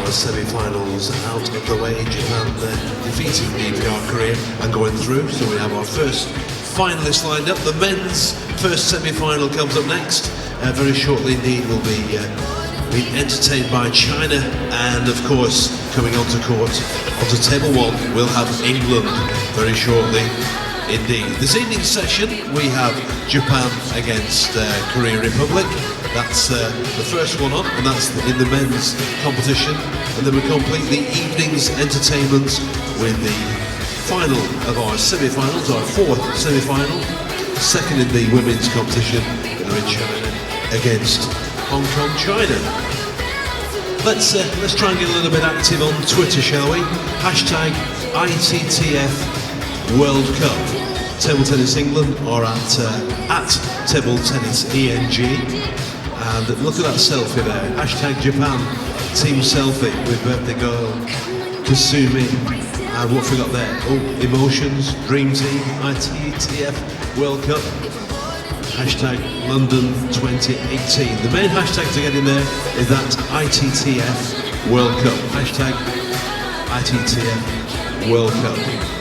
our semi-finals out of the way. Japan defeating Korea and going through. So we have our first finalists lined up. The men's first semi-final comes up next. Very shortly indeed we'll be being entertained by China, and of course coming onto court, onto table one, we'll have England very shortly indeed. This evening's session we have Japan against Korea Republic. That's the first one on, and that's in the men's competition. And then we complete the evening's entertainment with the final of our semi-finals, our fourth semi-final, second in the women's competition, in China against Hong Kong, China. Let's try and get a little bit active on Twitter, shall we? Hashtag ITTF World Cup. Table Tennis England are at Table Tennis ENG. And look at that selfie there. Hashtag Japan team selfie with birthday girl Kasumi. And what have we got there? Oh, emotions, dream team, ITTF World Cup. Hashtag London 2018. The main hashtag to get in there is that ITTF World Cup. Hashtag ITTF World Cup.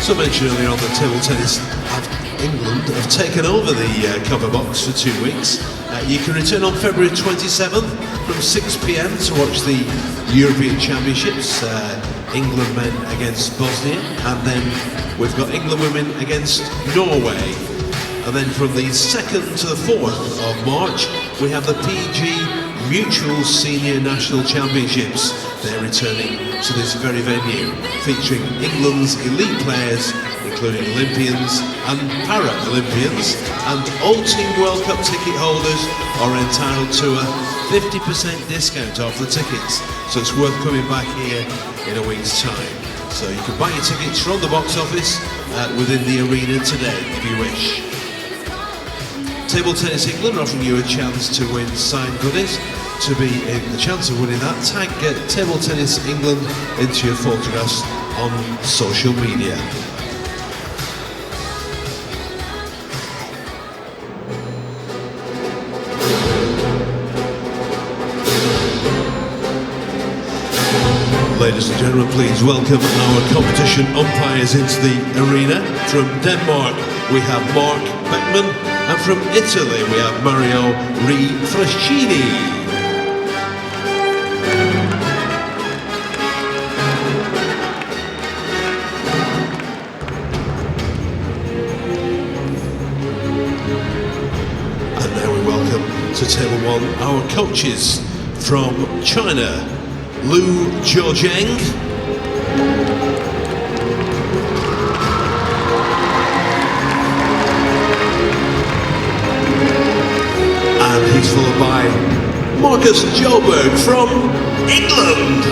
So mentioned earlier on, the table tennis of England have taken over the cover box for 2 weeks. You can return on February 27th from 6 p.m. to watch the European Championships, England men against Bosnia, and then we've got England women against Norway. And then from the 2nd to the 4th of March, we have the PG Mutual Senior National Championships. They're returning to this very venue, featuring England's elite players, including Olympians and Para-Olympians, and all Team World Cup ticket holders are entitled to a 50% discount off the tickets. So it's worth coming back here in a week's time. So you can buy your tickets from the box office within the arena today, if you wish. Table Tennis England are offering you a chance to win signed goodies. To be in the chance of winning that, tag Table Tennis England into your photographs on social media. Ladies and gentlemen, please welcome our competition umpires into the arena. From Denmark, we have Mark Beckman, and from Italy, we have Mario Rifraschini. To table one, our coaches from China, Lu Jiozheng, and he's followed by Marcus Joberg from England.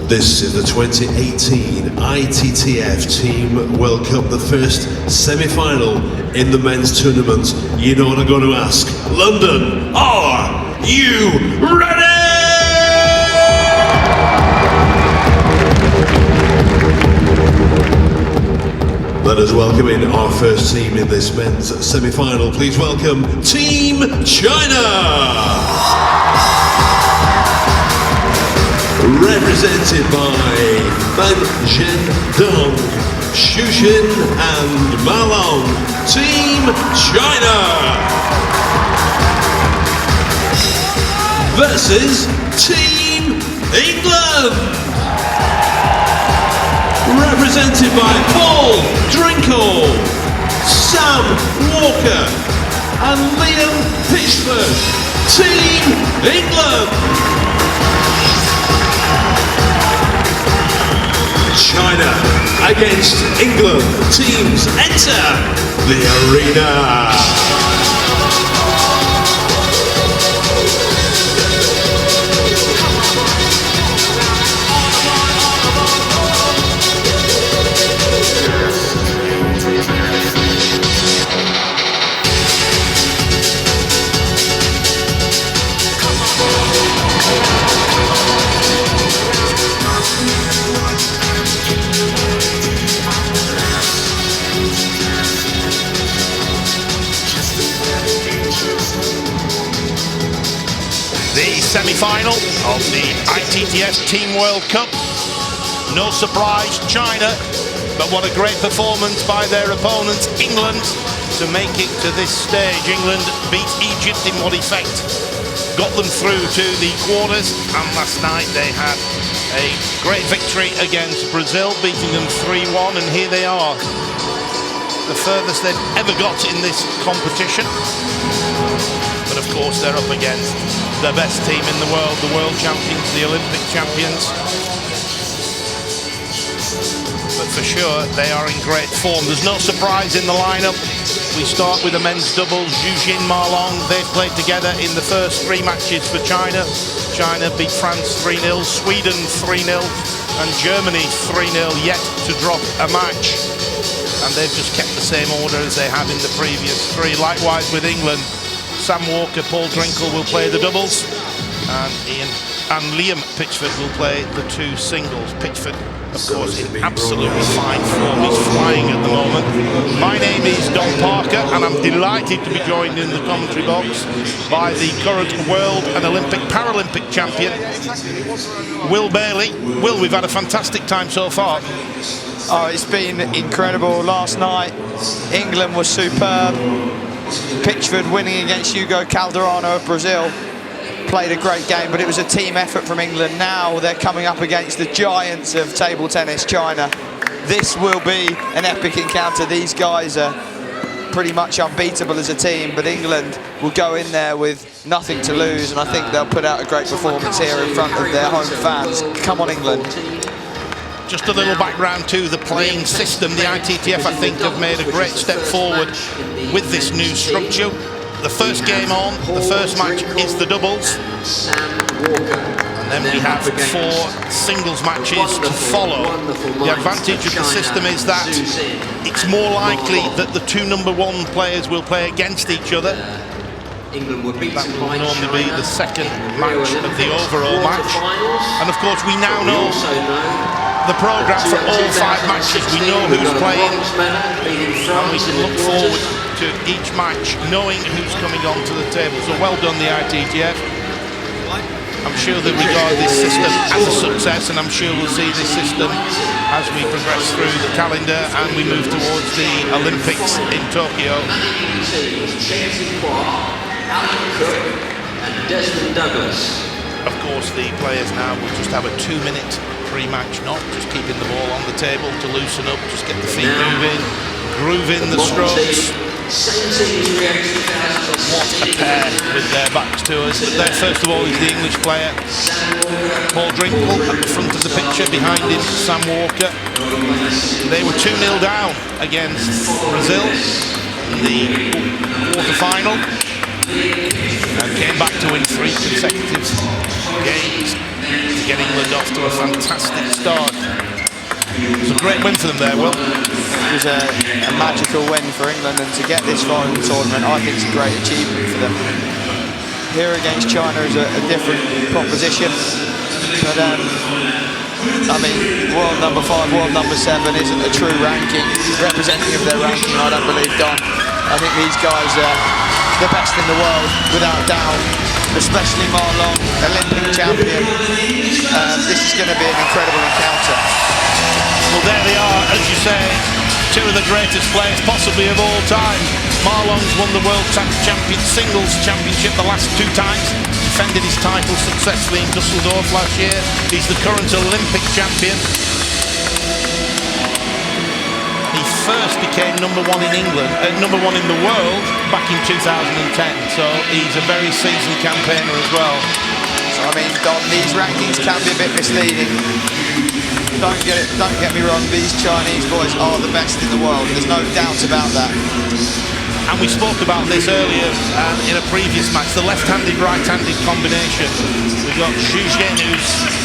This is the 2018 ITTF Team World Cup, the first semi-final in the men's tournament. You know what I'm going to ask. London, are you ready? Let us welcome in our first team in this men's semi-final. Please welcome Team China! Represented by Ban Zhendong, Shushin and Malong, Team China versus Team England, represented by Paul Drinkle, Sam Walker and Liam Pitchford, Team England. China against England. Teams enter the arena. The semi-final of the ITTF Team World Cup. No surprise, China, but what a great performance by their opponents, England, to make it to this stage. England beat Egypt in what effect got them through to the quarters, and last night they had a great victory against Brazil, beating them 3-1, and here they are, the furthest they've ever got in this competition. But of course they're up against the best team in the world champions, the Olympic champions. But for sure, they are in great form. There's no surprise in the lineup. We start with the men's doubles. Zhu Jin, Ma Long, they've played together in the first 3 matches for China. China beat France 3-0, Sweden 3-0, and Germany 3-0, yet to drop a match. And they've just kept the same order as they had in the previous 3. Likewise with England, Sam Walker, Paul Drinkle will play the doubles, and Liam Pitchford will play the 2 singles. Pitchford, of course, in absolutely fine form. He's flying at the moment. My name is Don Parker, and I'm delighted to be joined in the commentary box by the current world and Olympic Paralympic champion, Will Bailey. Will, we've had a fantastic time so far. Oh, it's been incredible. Last night, England was superb. Pitchford winning against Hugo Calderano of Brazil. Played a great game, but it was a team effort from England. Now they're coming up against the giants of table tennis, China. This will be an epic encounter. These guys are pretty much unbeatable as a team, but England will go in there with nothing to lose, and I think they'll put out a great performance here in front of their home fans. Come on, England. Just a little background to the playing system. The ITTF, I think, have made a great step forward with this new structure. The first game on, the first match is the doubles. And then we have 4 singles matches to follow. The advantage of the system is that it's more likely that the 2 #1 players will play against each other. That will normally be the second match of the overall match. And of course we now know the programme for all 5 matches. We know who's playing, and we can look forward to each match knowing who's coming onto the table. So well done, the ITTF. I'm sure they regard this system as a success, and I'm sure we'll see this system as we progress through the calendar and we move towards the Olympics in Tokyo. Of course, the players now will just have a 2-minute pre-match knock, just keeping the ball on the table to loosen up, just get the feet moving, groove in the strokes. What a pair with their backs to us. But there, first of all, is the English player, Paul Drinkle, at the front of the picture. Behind him, Sam Walker. They were 2-0 down against Brazil in the quarter-final, and came back to win 3 consecutive games to get England off to a fantastic start. It was a great win for them there, Will. It was a magical win for England, and to get this far in the tournament, I think it's a great achievement for them. Here against China is a different proposition, but I mean, world number 5, world number 7 isn't a true ranking, representative of their ranking, I don't believe, Don. I think these guys are the best in the world, without doubt, especially Ma Long, Olympic champion. This is going to be an incredible encounter. Well, there they are, as you say, 2 of the greatest players possibly of all time. Ma Long's won the World Singles Championship the last 2 times, defended his title successfully in Dusseldorf last year. He's the current Olympic champion. He first became #1 in England, #1 in the world back in 2010, so he's a very seasoned campaigner as well. So, I mean, Don, these rankings can be a bit misleading. don't get me wrong, these Chinese boys are the best in the world. There's no doubt about that. And we spoke about this earlier in a previous match, the left-handed, right-handed combination. We've got Xu Jian,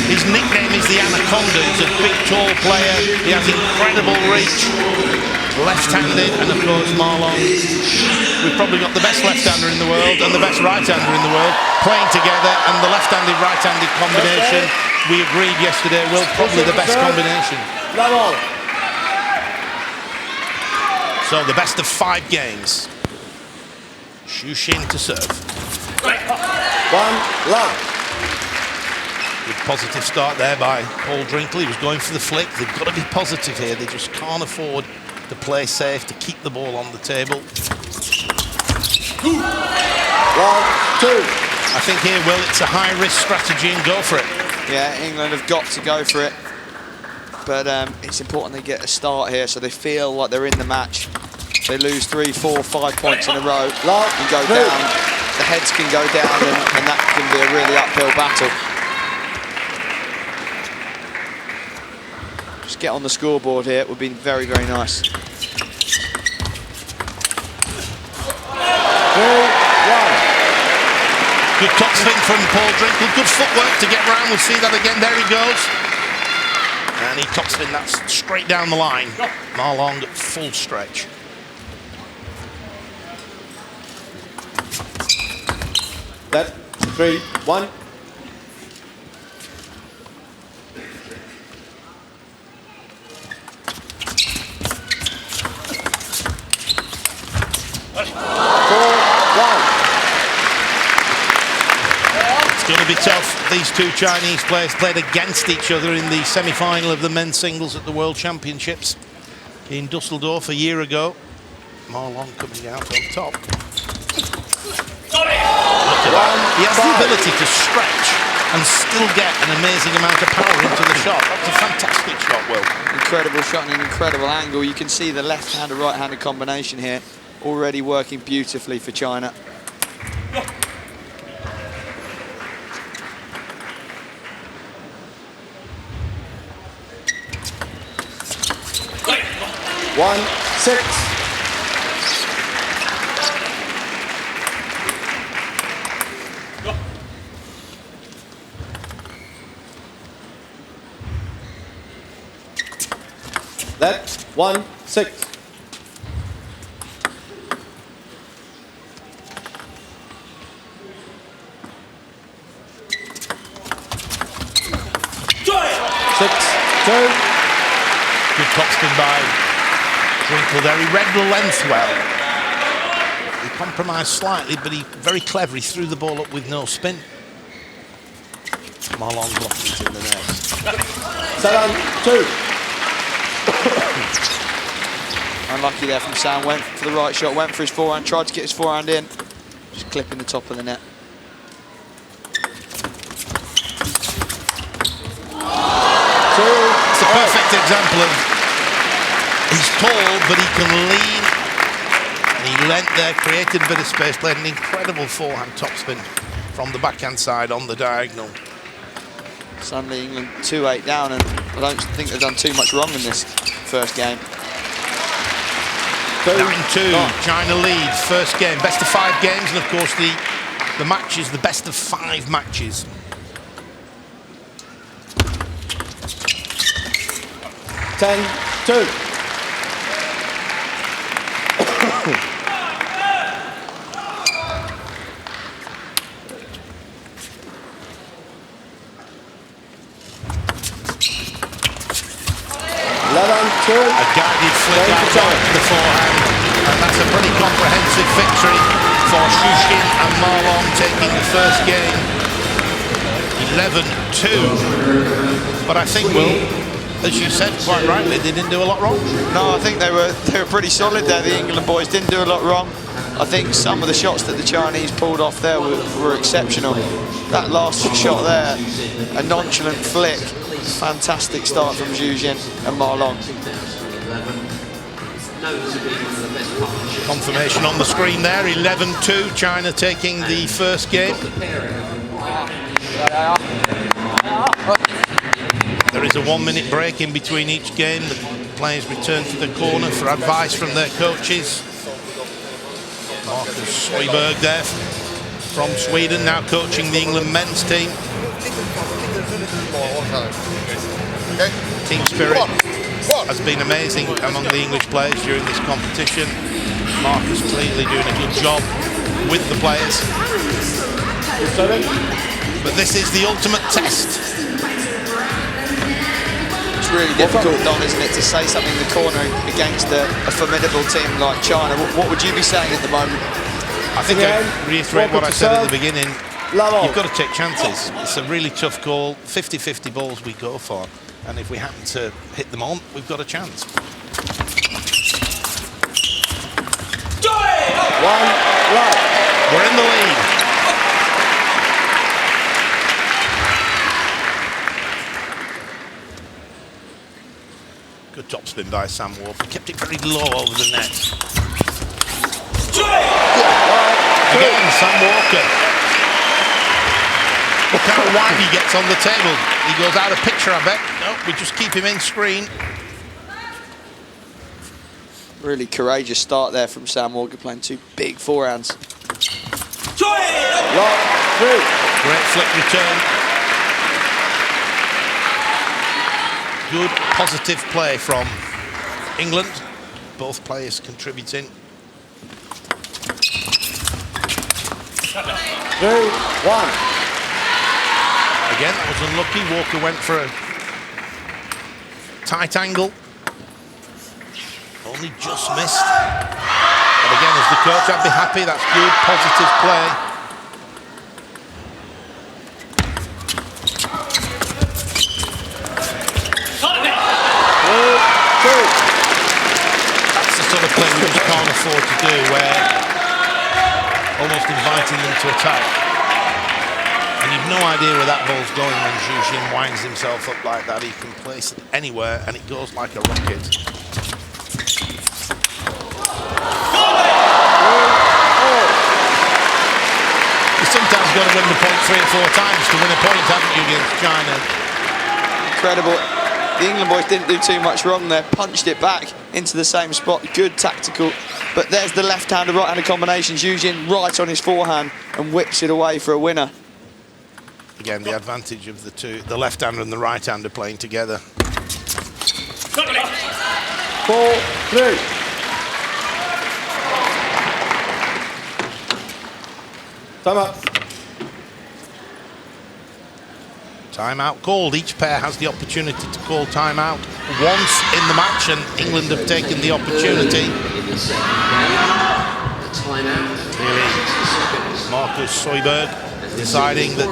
his nickname is the Anaconda. He's a big, tall player. He has incredible reach. Left-handed, and of course Ma Long. We've probably got the best left-hander in the world and the best right-hander in the world playing together, and the left-handed, right-handed combination, we agreed yesterday, will probably the best combination. So the best of 5 games. Xu Xin to serve. 1 love. Good positive start there by Paul Drinkle. He was going for the flick. They've got to be positive here. They just can't afford to play safe, to keep the ball on the table. 1 2. I think here, Will, it's a high-risk strategy and go for it. Yeah, England have got to go for it. But it's important they get a start here so they feel like they're in the match. They lose 3, 4, 5 points in a row and go down. The heads can go down and that can be a really uphill battle. Just get on the scoreboard here. It would be very, very nice. 3 1. Good top spin from Paul Drinkle. Good footwork to get round. We'll see that again. There he goes. And he top spin that straight down the line. Ma Long at full stretch. That 3 1. It's going to be tough. These two Chinese players played against each other in the semi-final of the men's singles at the World Championships in Dusseldorf a year ago. Ma Long coming out on top. He has the ability to stretch and still get an amazing amount of power into the shot. That's a fantastic shot, Will. Incredible shot and an incredible angle. You can see the left-handed, right-handed combination here already working beautifully for China. One 6. That's 1 6. Good topspin by Drinkle there. He read the length well. He compromised slightly, but he very clever. He threw the ball up with no spin. Ma Long blocking it in the net. 7 2. Unlucky there from Sam. Went for the right shot, went for his forehand, tried to get his forehand in. Just clipping the top of the net. It's a perfect example of he's tall, but he can lean. And he leant there, created a bit of space, played an incredible forehand topspin from the backhand side on the diagonal. Suddenly England 2-8 down, and I don't think they've done too much wrong in this first game. 9-2, China leads, first game, best of 5 games, and of course the match is the best of 5 matches. Ten 2. A guided flick out to the forehand, and that's a pretty comprehensive victory for Xu Xin and Ma Long, taking the first game 11-2. But I think, Will, as you said quite rightly, they didn't do a lot wrong. No, I think they were pretty solid there. The England boys didn't do a lot wrong. I think some of the shots that the Chinese pulled off there were exceptional. That last shot there, a nonchalant flick. Fantastic start from Xu Jian and Ma Long. Confirmation on the screen there, 11-2, China taking the first game. There is There's a 1 minute break in between each game. The players return to the corner for advice from their coaches. Marcus Soyberg there from Sweden, now coaching the England men's team. Team spirit has been amazing among the English players during this competition. Marcus clearly doing a good job with the players. But this is the ultimate test. It's really difficult, Don, isn't it, to say something in the corner against a formidable team like China. What would you be saying at the moment? I think I reiterate what I said at the beginning. You've got to take chances. It's a really tough call. 50-50 balls we go for. And if we happen to hit them on, we've got a chance. We're in the lead. Good topspin by Sam Walker. Kept it very low over the net. Again, Sam Walker. Look how wide he gets on the table. He goes out of picture, I bet. No, we just keep him in screen. Really courageous start there from Sam Walker, playing 2 big forehands. Great flick return. Good positive play from England. Both players contributing. 2-1. Again, that was unlucky. Walker went for a tight angle. Only just missed. But again, as the coach, I'd be happy. That's good, positive play. That's the sort of play we just can't afford to do, where almost inviting them to attack. And you've no idea where that ball's going when Zhu Xin winds himself up like that. He can place it anywhere and it goes like a rocket. You sometimes got to win the point 3 or 4 times to win a point, haven't you, against China? Incredible. The England boys didn't do too much wrong there. Punched it back into the same spot. Good tactical. But there's the left-hander, right-hander combination. Zhu Xin right on his forehand and whips it away for a winner. Again, the advantage of the two, the left-hander and the right-hander playing together. 4-3. Time up. Timeout called. Each pair has the opportunity to call timeout once in the match, and England have taken the opportunity. Really, Marcus Soyberg deciding that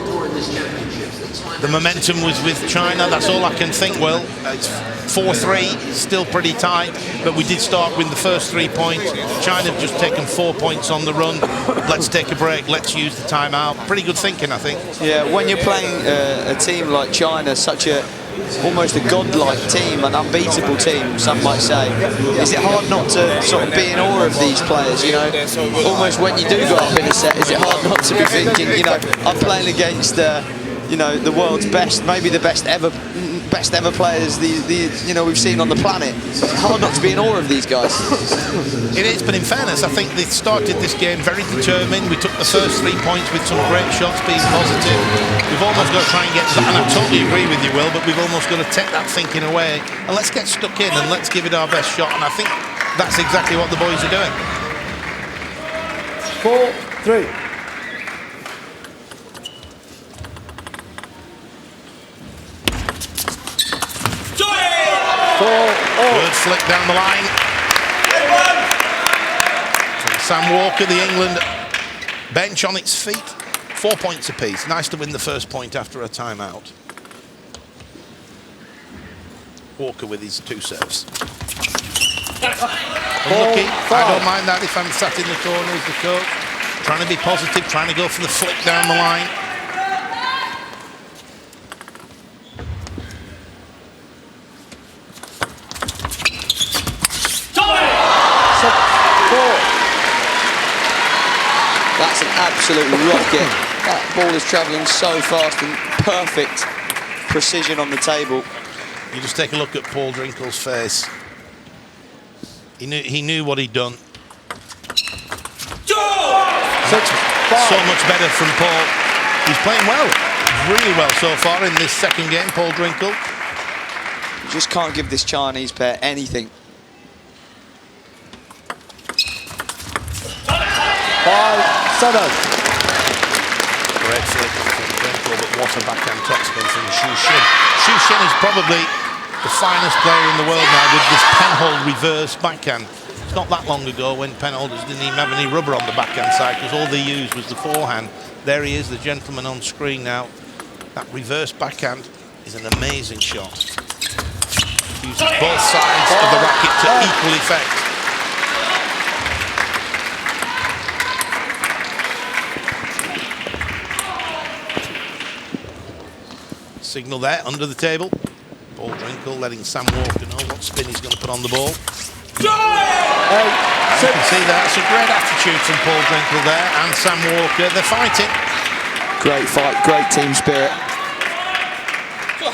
the momentum was with China. That's all I can think. Well, it's 4-3, still pretty tight, but we did start with the first 3 points. China have just taken 4 points on the run. Let's take a break, let's use the timeout. Pretty good thinking, I think. Yeah, when you're playing a team like China, such a almost a godlike team, an unbeatable team, some might say, is it hard not to sort of be in awe of these players, you know? Almost when you do go up in a set, is it hard not to be thinking, you know, I'm playing against you know, the world's best, maybe the best ever players you know, we've seen on the planet. It's hard not to be in awe of these guys. It is, but in fairness, I think they started this game very determined. We took the first 3 points with some great shots, being positive. We've almost got to try and get, and I totally agree with you, Will, but we've almost got to take that thinking away and let's get stuck in and let's give it our best shot. And I think that's exactly what the boys are doing. 4-3. Good flick down the line. Sam Walker, the England bench on its feet. 4 points apiece. Nice to win the first point after a timeout. Walker with his 2 serves. Unlucky. I don't mind that if I'm sat in the corner as the coach. Trying to be positive, trying to go for the flick down the line. That's an absolute rocket. That ball is travelling so fast and perfect precision on the table. You just take a look at Paul Drinkle's face. He knew what he'd done. So much better from Paul. He's playing well, really well so far in this second game, Paul Drinkle. You just can't give this Chinese pair anything. 5-7. Great flick from Drinkle, but what a backhand topspin from Xu Xin. Xu Xin is probably the finest player in the world now with this penhold reverse backhand. It's not that long ago when penholders didn't even have any rubber on the backhand side because all they used was the forehand. There he is, the gentleman on screen now. That reverse backhand is an amazing shot. Uses both sides of the racket to equal effect. Signal there under the table. Paul Drinkle letting Sam Walker know what spin he's going to put on the ball. You can see that's a great attitude from Paul Drinkle there and Sam Walker. They're fighting. Great fight, great team spirit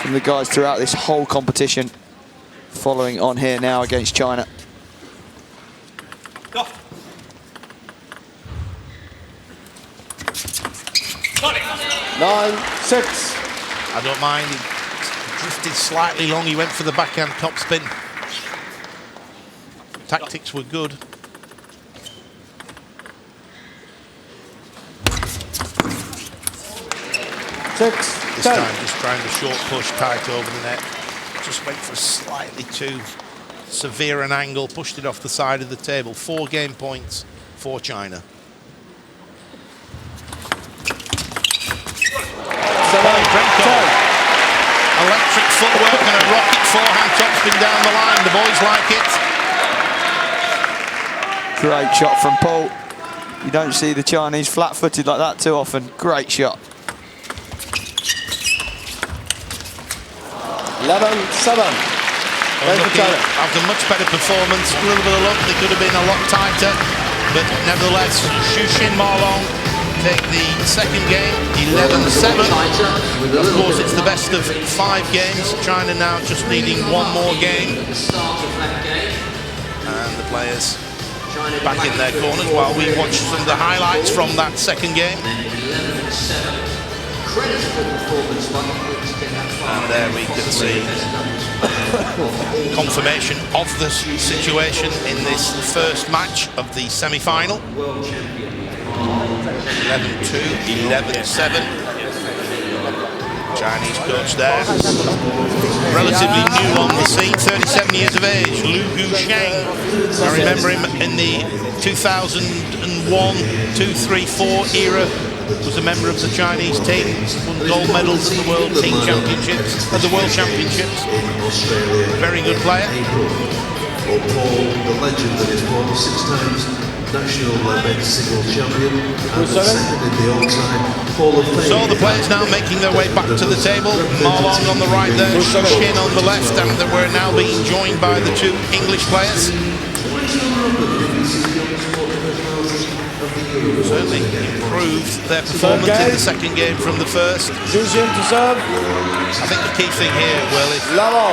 from the guys throughout this whole competition. Following on here now against China. Go. 9-6. I don't mind. He drifted slightly long. He went for the backhand topspin. Tactics were good. This time just trying to short push tight over the net. Just went for a slightly too severe an angle. Pushed it off the side of the table. 4 game points for China. Electric footwork and a rocket forehand topspin down the line. The boys like it. Great shot from Paul. You don't see the Chinese flat-footed like that too often. Great shot. 11-7. After much better performance, a little bit of luck, they could have been a lot tighter, but nevertheless, Xu Xin Marlong take the second game, 11-7. Of course, it's the best of 5 games. China now just needing one more game. And the players back in their corners while we watch some of the highlights from that second game. And there we can see confirmation of the situation in this first match of the semi-final. 11-2, 11-7. Chinese coach there, relatively new on the scene, 37 years of age, Lu Gusheng. I remember him in the 2001, 2, 3, 4 era. Was a member of the Chinese team, won gold medals at the World Team Championships, at the World Championships. Very good player. Paul, the legend that is Paul, 6 times national men's singles champion and second in the all-time Hall of Fame. So the players now making their way back to the table. Marlong on the right there, Xu Xin on the left, and we're now being joined by the 2 English players. Certainly improved their performance in the second game from the first. Xu Xin to serve. I think the key thing here, well, if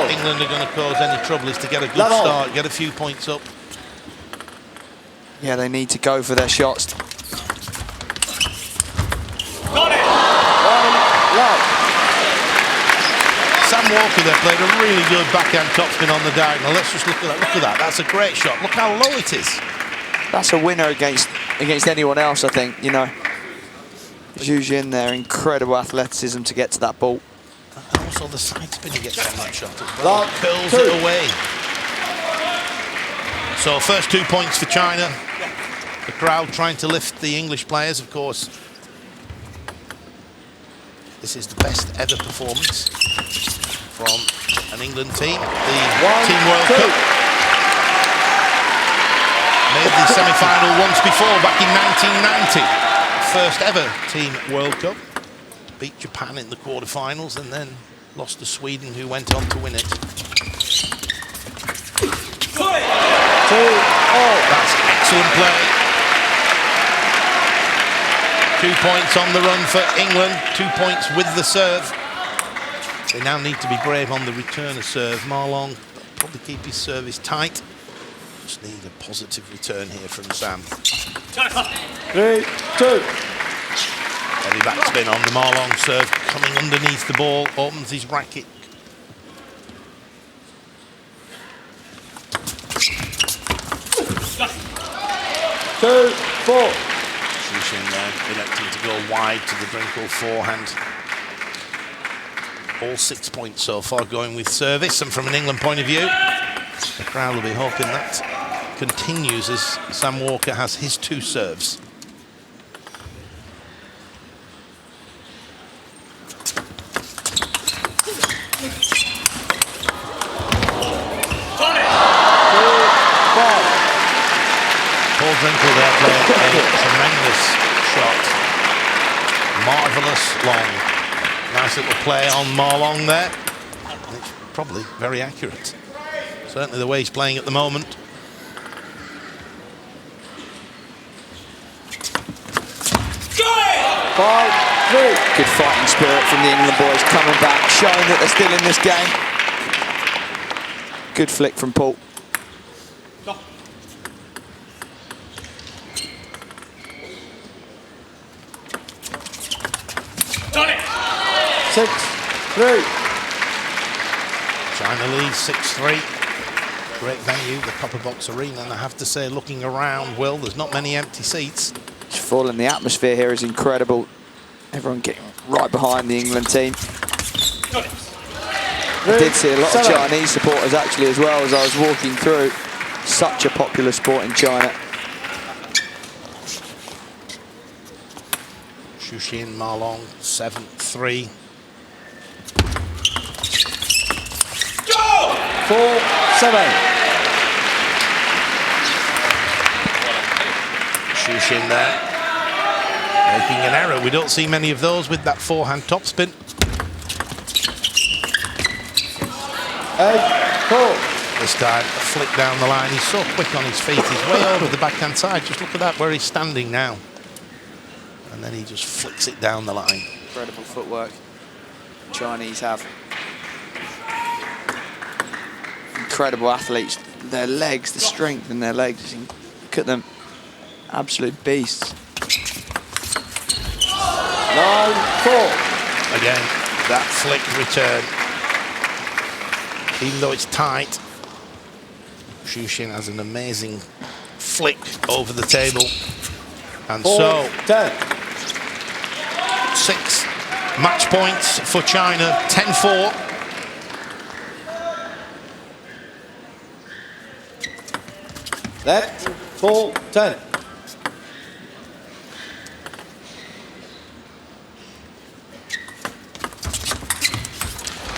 England are going to cause any trouble, is to get a good start, get a few points up. Yeah, they need to go for their shots. Got it! Sam Walker there played a really good backhand topspin on the diagonal. Let's just look at that. Look at that. That's a great shot. Look how low it is. That's a winner against anyone else, I think, you know. Xu Xin there, incredible athleticism to get to that ball. And also the side spin he gets on that shot as well. Curls it away. So first 2 points for China. The crowd trying to lift the English players, of course. This is the best ever performance from an England team. The Team World Cup. Made the semi-final once before, back in 1990. First ever Team World Cup. Beat Japan in the quarterfinals and then lost to Sweden, who went on to win it. 2-all. That's excellent play. 2 points on the run for England. 2 points with the serve. They now need to be brave on the return of serve. Marlon probably keep his service tight. Just need a positive return here from Sam. 3, 2. Heavy backspin on the Marlon serve, coming underneath the ball, opens his racket. Two, 4. Shushin there, electing to go wide to the Drinkle forehand. All 6 points so far going with service, and from an England point of view, the crowd will be hoping that continues as Sam Walker has his 2 serves. Paul Drinkle there playing a tremendous shot. Marvellous long. Nice little play on Marlon there. It's probably very accurate. Certainly the way he's playing at the moment. Five, 3. Good fighting spirit from the England boys coming back, showing that they're still in this game. Good flick from Paul. Done it. 6, 3. China leads 6-3. Great venue, the Copper Box Arena, and I have to say, looking around, Will, there's not many empty seats. It's full, and the atmosphere here is incredible. Everyone getting right behind the England team. I did see a lot of Chinese supporters actually as well as I was walking through. Such a popular sport in China. Shushin Marlon 7-3. 4, 7. Shushin there, making an error. We don't see many of those with that forehand topspin. 8, 4. This time, a flick down the line. He's so quick on his feet. He's way over the backhand side. Just look at that, where he's standing now. And then he just flicks it down the line. Incredible footwork the Chinese have. Incredible athletes. Their legs, the strength in their legs. Look at them. Absolute beasts. 9, 4. Again, that flick return. Even though it's tight, Shushin has an amazing flick over the table. And 4, so, 10. 6 match points for China, 10-4. Left, 4, 10.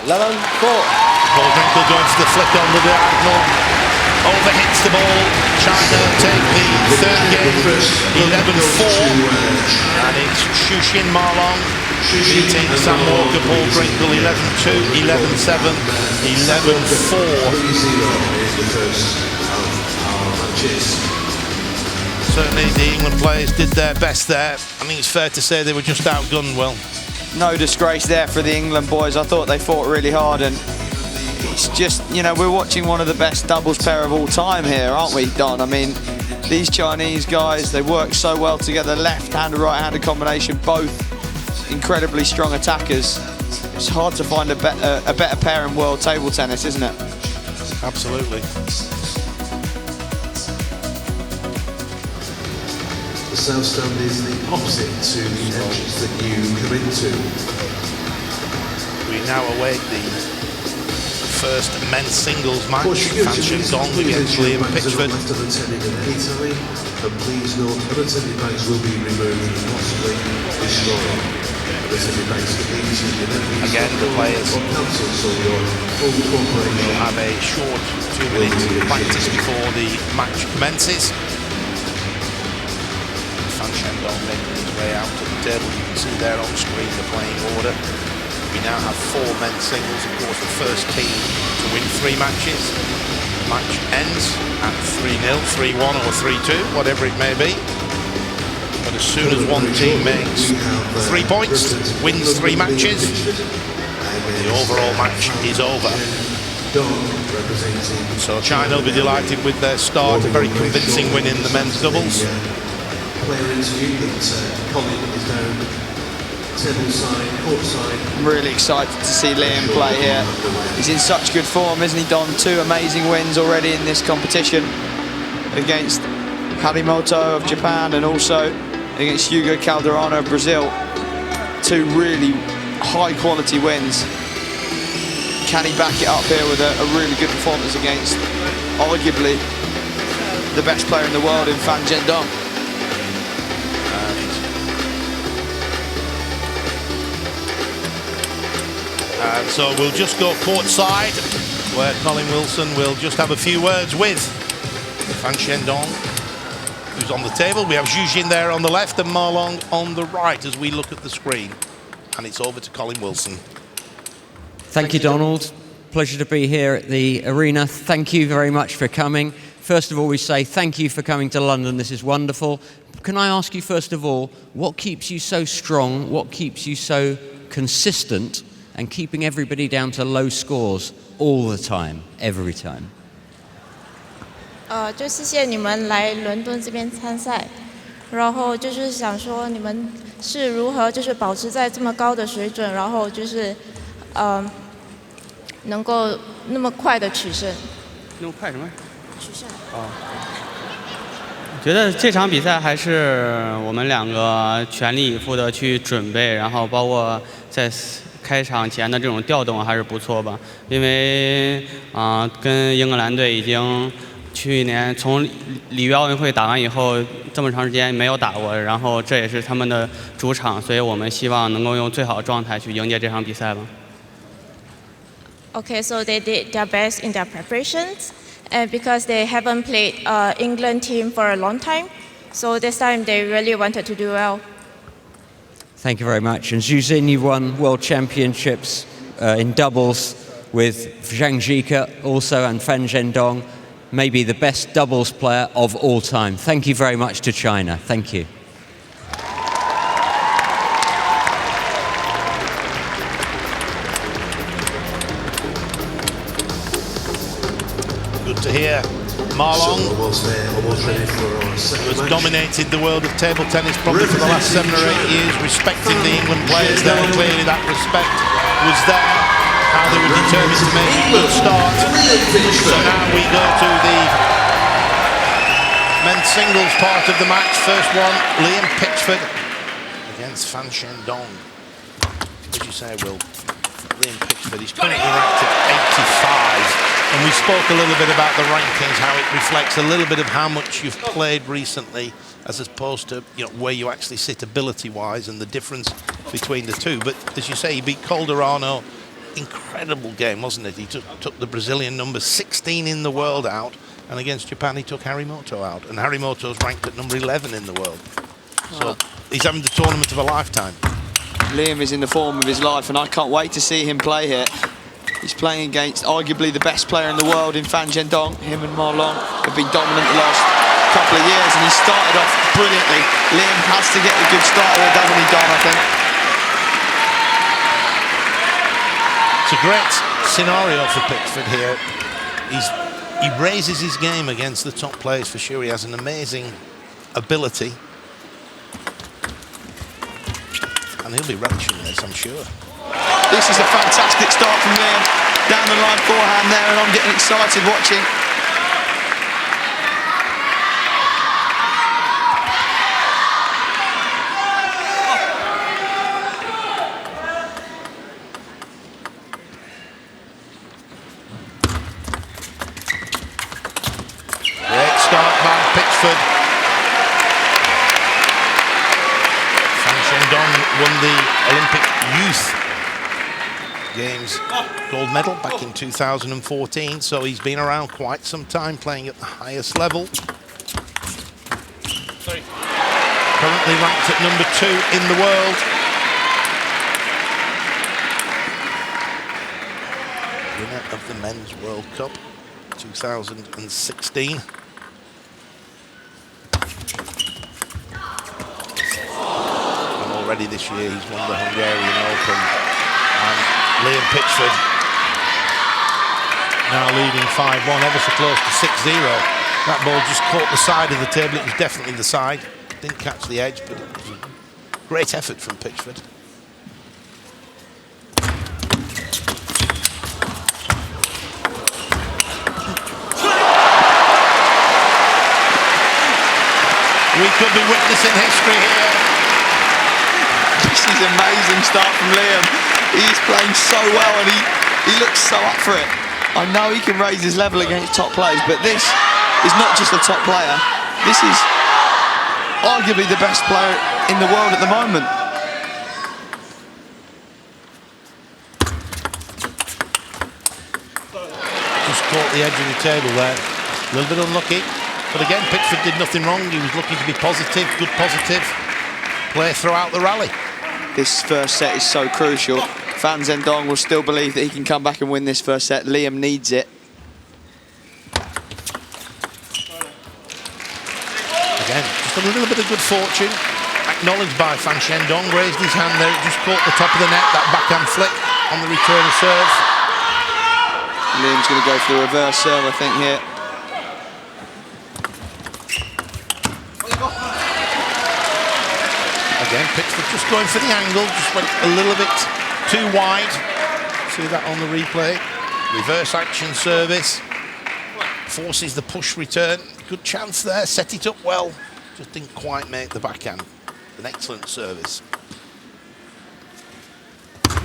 11, 4. Paul Drinkle going for the flick on the diagonal. Overhits the ball. China take the third game, 11-4. And it's Shushin Marlon beating Sam Walker, Paul Drinkle, 11-2, 11-7, 11-4. Certainly the England players did their best there. I think it's fair to say they were just outgunned, Will. No disgrace there for the England boys. I thought they fought really hard, and it's just, you know, we're watching one of the best doubles pair of all time here, aren't we, Don? I mean, these Chinese guys, they work so well together, left-handed, right-handed combination, both incredibly strong attackers. It's hard to find a better pair in world table tennis, isn't it? Absolutely. The south stand is the opposite to the entrance that you come into. We now await the first men's singles match, Fan Shandong against Liam Pitchford. And please note, unattended bags will be removed and possibly destroyed. Again, the players will have a short 2-minute practice before the match commences. Fan Shandong making his way out to the table. You can see there on screen the playing order. We now have 4 men's singles. Of course, the first team to win 3 matches. The match ends at 3-0, 3-1 or 3-2, whatever it may be. But as soon as one team makes 3 points, wins 3 matches, The overall match is over. So China will be delighted with their start, a very convincing win in the men's doubles. Player interview that Colin is down table side, court side. I'm really excited to see Liam play here. He's in such good form, isn't he, Don? 2 amazing wins already in this competition against Harimoto of Japan and also against Hugo Calderano of Brazil. 2 really high-quality wins. Can he back it up here with a really good performance against arguably the best player in the world in Fan Zhendong? And so we'll just go courtside, where Colin Wilson will just have a few words with Fan Zhendong, who's on the table. We have Zhu Jin there on the left and Ma Long on the right as we look at the screen. And it's over to Colin Wilson. Thank you, Donald. Pleasure to be here at the arena. Thank you very much for coming. First of all, we say thank you for coming to London. This is wonderful. Can I ask you, first of all, what keeps you so strong? What keeps you so consistent and keeping everybody down to low scores all the time, every time? 就谢谢你们来伦敦这边参赛，然后就是想说你们是如何就是保持在这么高的水准，然后就是能够那么快的取胜。那么快什么？取胜。觉得这场比赛还是我们2个全力以赴的去准备，然后包括在开场前的这种调动还是不错吧。因为跟英格兰队已经去年从里约奥运会打完以后这么长时间没有打过，然后这也是他们的主场，所以我们希望能够用最好的状态去迎接这场比赛吧。Okay, so they did their best in their preparations, and because they haven't played England team for a long time, so this time they really wanted to do well. Thank you very much. And Zhu Jin, you've won World Championships in doubles with Zhang Jike also and Fan Zhendong, maybe the best doubles player of all time. Thank you very much to China. Thank you. Good to hear. Ma Long, who has dominated the world of table tennis probably for the last 7 or 8 years, respecting the England players there. Clearly that respect was there, how they were determined to make a good start. So now we go to the men's singles part of the match. First one, Liam Pitchford against Fan Zhendong. What did you say, Will? Liam Pitchford, he's currently ranked at 85. And we spoke a little bit about the rankings, how it reflects a little bit of how much you've played recently as opposed to where you actually sit ability-wise and the difference between the two. But as you say, he beat Calderano. Incredible game, wasn't it? He took the Brazilian number 16 in the world out, and against Japan he took Harimoto out. And Harimoto's ranked at number 11 in the world. So he's having the tournament of a lifetime. Liam is in the form of his life, and I can't wait to see him play here. He's playing against arguably the best player in the world in Fan Zhendong. Him and Ma Long have been dominant the last couple of years, and he started off brilliantly. Liam has to get a good start here, doesn't he, Don, I think? It's a great scenario for Pitchford here. He raises his game against the top players for sure. He has an amazing ability. And he'll be relishing this, I'm sure. This is a fantastic start from Liam. Down the line forehand there, and I'm getting excited watching. Great start by Pitchford. Fan Zhendong won the Olympic Youth Games gold medal back in 2014, so he's been around quite some time playing at the highest level. Currently ranked at number 2 in the world. Winner of the Men's World Cup 2016. And already this year he's won the Hungarian Open and Liam Pitchford now leading 5-1, ever so close to 6-0. That ball just caught the side of the table. It was definitely the side. Didn't catch the edge, but it was a great effort from Pitchford. We could be witnessing history here. This is an amazing start from Liam. He's playing so well and he looks so up for it. I know he can raise his level against top players, but this is not just a top player. This is arguably the best player in the world at the moment. Just caught the edge of the table there. A little bit unlucky. But again, Pitchford did nothing wrong. He was looking to be positive, good positive play throughout the rally. This first set is so crucial. Fan Zhendong will still believe that he can come back and win this first set. Liam needs it. Again, just a little bit of good fortune. Acknowledged by Fan Zhendong, raised his hand there. It just caught the top of the net, that backhand flick on the return of serve. Liam's going to go for the reverse serve, I think, here. Again, Pitchford just going for the angle, just went a little bit too wide. See that on the replay. Reverse action service. Forces the push return. Good chance there, set it up well. Just didn't quite make the backhand. An excellent service. 20!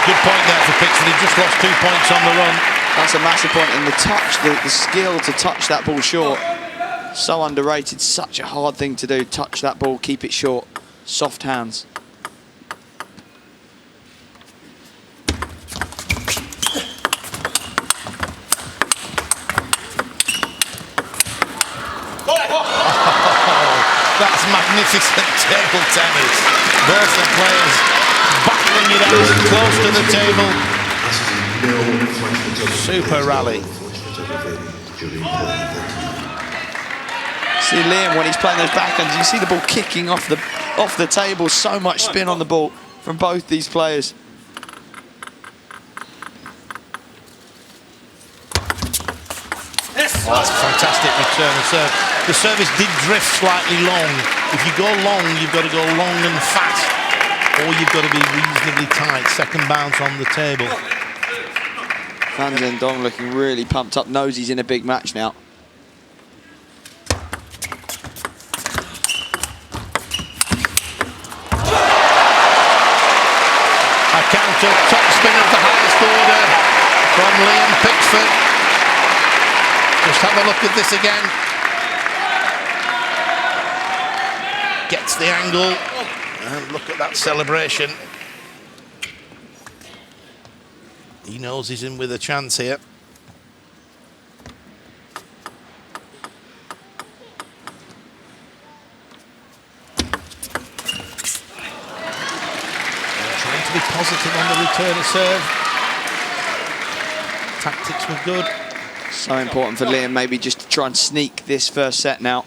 Good point there for Pitchford. He just lost 2 points on the run. That's a massive point, and the touch, the skill to touch that ball short. So underrated, such a hard thing to do. Touch that ball, keep it short. Soft hands. That's magnificent table tennis. Both the players battling it out close to the table. Super rally. See Liam, when he's playing those backhands, you see the ball kicking off the table. So much spin on the ball from both these players. Oh, that's a fantastic return of serve. The service did drift slightly long. If you go long, you've got to go long and fast, or you've got to be reasonably tight. Second bounce on the table. Fan Zhendong looking really pumped up, knows he's in a big match now. A counter top spin of the highest order from Liam Pitchford. Just have a look at this again. Gets the angle, and look at that celebration. He knows he's in with a chance here. Trying to be positive on the return of serve. Tactics were good. So important for Liam, maybe just to try and sneak this first set now.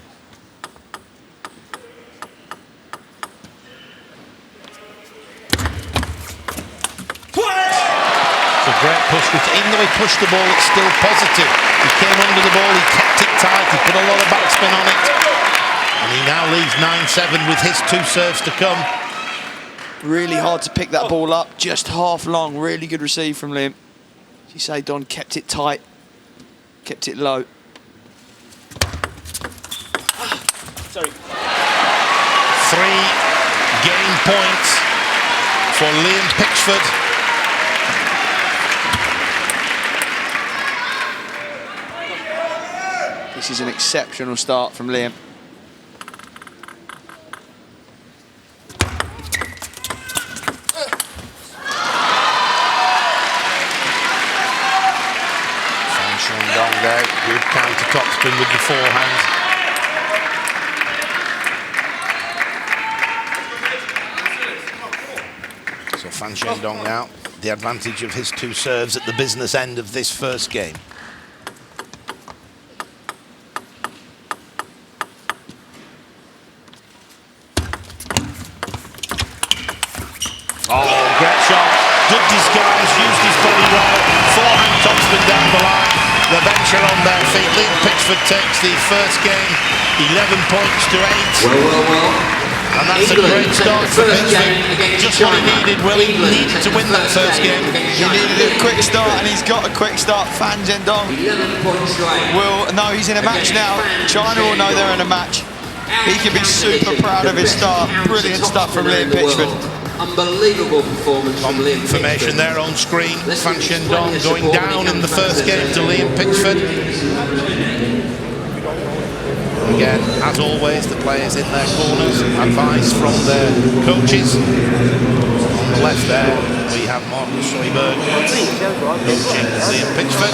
It's a great push. Even though he pushed the ball, it's still positive. He came under the ball, he kept it tight, he put a lot of backspin on it. And he now leads 9-7 with his 2 serves to come. Really hard to pick that ball up, just half long. Really good receive from Liam. As you say, Don kept it tight, kept it low. Sorry. 3 game points for Liam Pitchford. This is an exceptional start from Liam. Fan Zhendong there, good counter topspin with the forehand. So Fan Zhendong now, the advantage of his 2 serves at the business end of this first game. Oh, great shot. Good disguise, used his body well. Forehand topspin down the line. The bench are on their feet. Liam Pitchford takes the first game, 11 points to 8. Well. And that's a great start for Pitchford. Just what he needed. Well, he needed to win that first game. He needed a quick start, and he's got a quick start. Fan Zhendong will know he's in a match now. China will know they're in a match. He can be super proud of his start. Brilliant stuff from Liam Pitchford. Unbelievable performance from Liam Pitchford. Information there on screen. Fan Zhendong going down in the first game to Liam Pitchford. Again, as always, the players in their corners, advice from their coaches. On the left there, we have Marcus Soyberg coaching Liam Pitchford.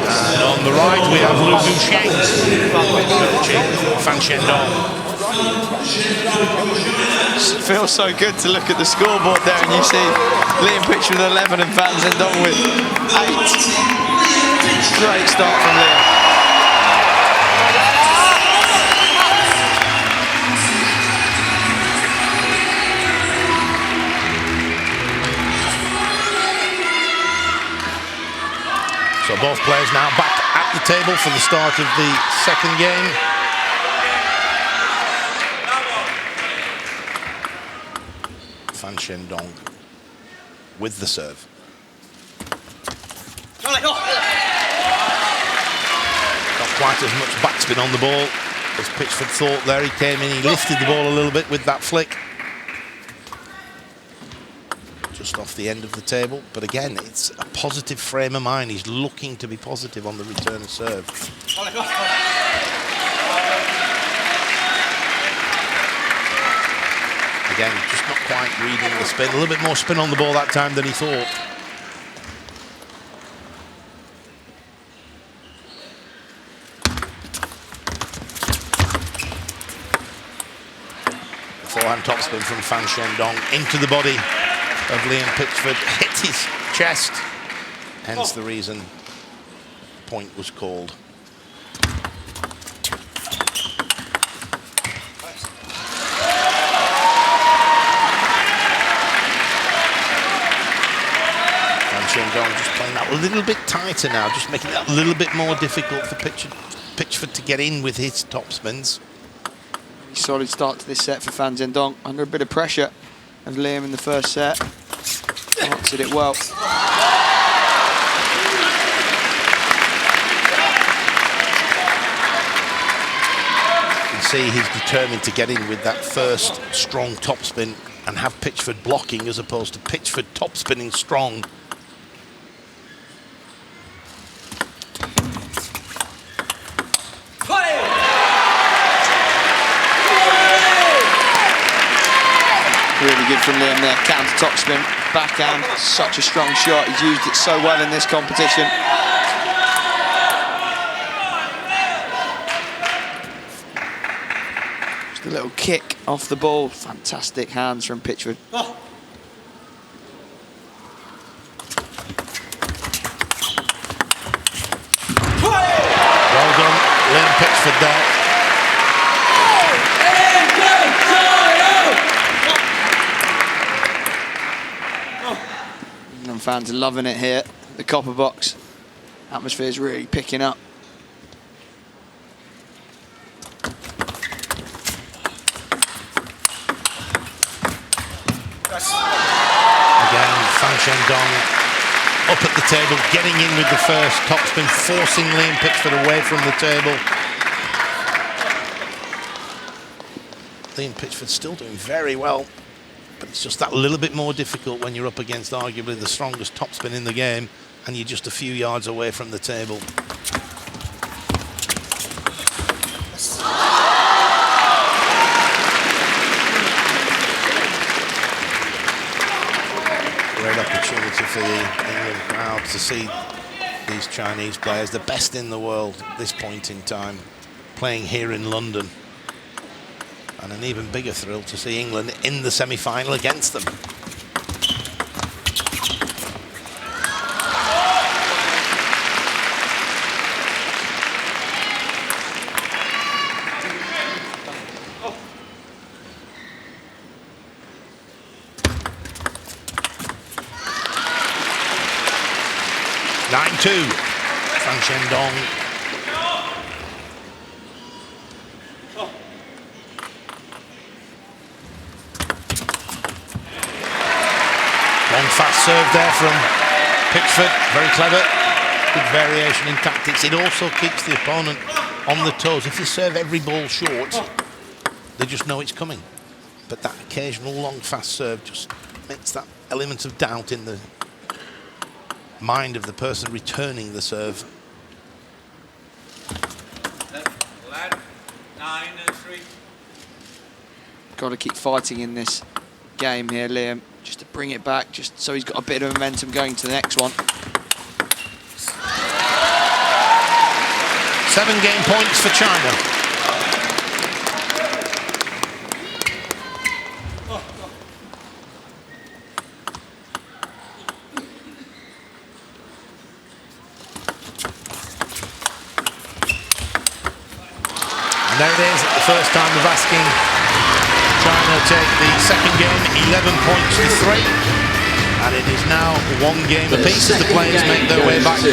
And on the right, we have Lu Gusheng coaching Fan Zhendong. It feels so good to look at the scoreboard there, and you see Liam Pitchford with 11 and Fan Zhendong with 8. Great start from Liam. So both players now back at the table for the start of the second game. Fan Zhendong with the serve. Not quite as much backspin on the ball as Pitchford thought there. He came in, he lifted the ball a little bit with that flick. Just off the end of the table, but again, it's a positive frame of mind. He's looking to be positive on the return of serve. Again, just not quite reading the spin. A little bit more spin on the ball that time than he thought. The forehand topspin from Fan Zhendong into the body of Liam Pitchford, hit his chest, hence the reason the point was called. Fan Zhendong just playing that a little bit tighter now, just making it a little bit more difficult for Pitchford to get in with his topspins. Solid start to this set for Fan Zhendong, under a bit of pressure of Liam in the first set. Answered it well. You can see he's determined to get in with that first strong topspin and have Pitchford blocking as opposed to Pitchford topspinning strong. Really good from Liam there. Counter topspin, backhand, such a strong shot. He's used it so well in this competition. Just a little kick off the ball. Fantastic hands from Pitchford. Well done, Liam Pitchford there. Fans are loving it here. The copper box atmosphere is really picking up. Again, Fan Zhendong up at the table, getting in with the first topspin, forcing Liam Pitchford away from the table. Liam Pitchford still doing very well, but it's just that little bit more difficult when you're up against arguably the strongest topspin in the game and you're just a few yards away from the table. Great opportunity for the England crowd to see these Chinese players, the best in the world at this point in time, playing here in London. And an even bigger thrill to see England in the semi-final against them. 9-2. Fan Shendong. Long fast serve there from Pitchford. Very clever. Good variation in tactics. It also keeps the opponent on the toes. If you serve every ball short, they just know it's coming. But that occasional long fast serve just makes that element of doubt in the mind of the person returning the serve. 9-3. Got to keep fighting in this game here, Liam, just to bring it back, just so he's got a bit of momentum going to the next one. 7 game points for China. And there it is, the first time of asking China take the second game, 11 points to 3. And it is now 1 game apiece as the players make their way back to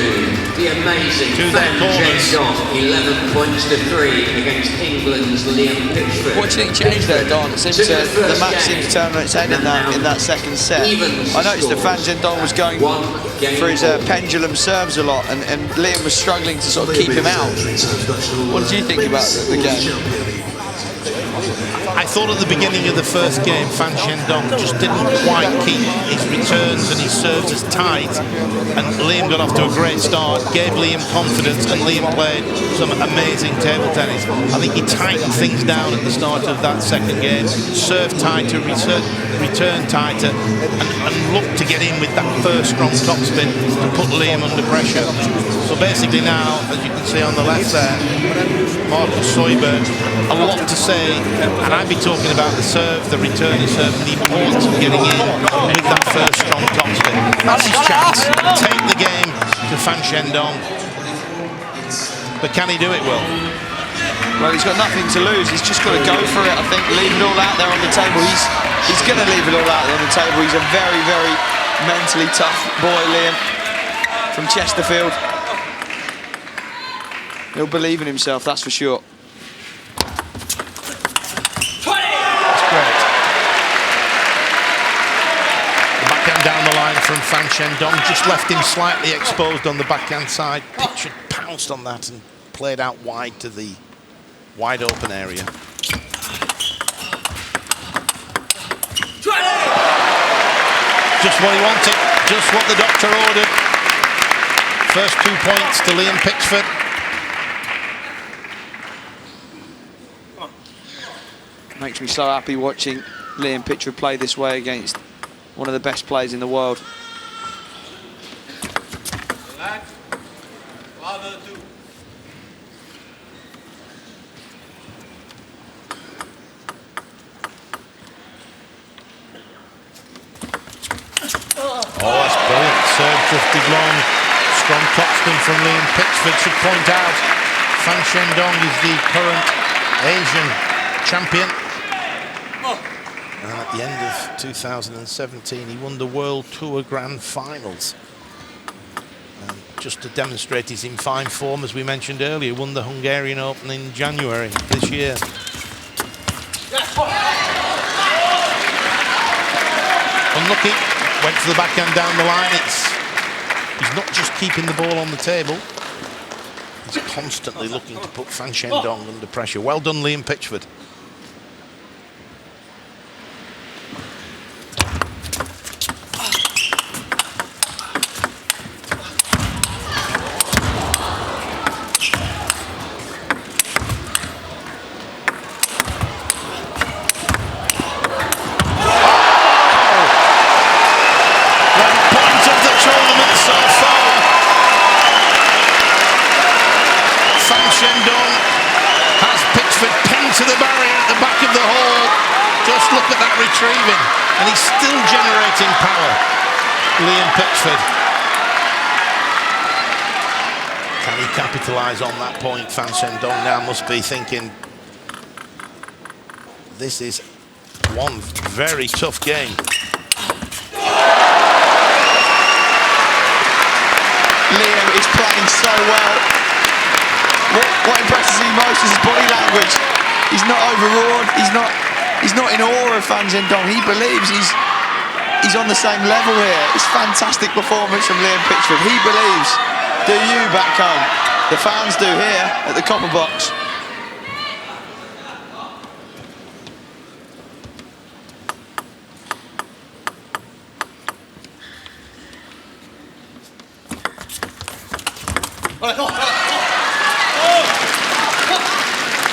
the amazing to their corners. 11 points to 3 against England's Liam Pitchford. What do you think changed there, Don? It seems the match seems to turn on its head in that second set. I noticed that Fan Zhendong was going for his pendulum serves a lot, and Liam was struggling to sort of keep him out. What did you think about the game? I thought at the beginning of the first game, Fan Shendong just didn't quite keep his returns and his serves as tight. And Liam got off to a great start, gave Liam confidence, and Liam played some amazing table tennis. I think he tightened things down at the start of that second game, served tighter, return tighter, and looked to get in with that first strong topspin to put Liam under pressure. So basically now, as you can see on the left there, Marcus Soyberg, a lot to say, and I'd be talking about the serve, the return of serve, and the importance of getting in with that first strong topspin. That's his chance. Take the game to Fan Shendong. But can he do it, Will? Well, he's got nothing to lose. He's just got to go for it, I think. Leave it all out there on the table. He's going to leave it all out there on the table. He's a very, very mentally tough boy, Liam, from Chesterfield. He'll believe in himself, that's for sure. Down the line from Fan Shendong, just left him slightly exposed on the backhand side. Pitchford pounced on that and played out wide to the wide open area. Just what he wanted, just what the doctor ordered. First 2 points to Liam Pitchford. Makes me so happy watching Liam Pitchford play this way against one of the best players in the world. Oh, that's brilliant. Serve drifted long. Strong topspin from Liam Pitchford. Should point out, Fan Shendong is the current Asian champion. And at the end of 2017, he won the World Tour Grand Finals. And just to demonstrate he's in fine form, as we mentioned earlier, won the Hungarian Open in January this year. Unlucky, went for the backhand down the line. He's not just keeping the ball on the table, he's constantly looking to put Fan Shendong under pressure. Well done, Liam Pitchford. Retrieving, and he's still generating power. Liam Pitchford. Can he capitalise on that point? Fan Shendong now must be thinking, this is one very tough game. Liam is playing so well. What impresses me most is his body language. He's not overawed. He's not in awe of Fan Zhendong. He believes he's on the same level here. It's fantastic performance from Liam Pitchford. He believes. Do you back home? The fans do here at the Copper Box.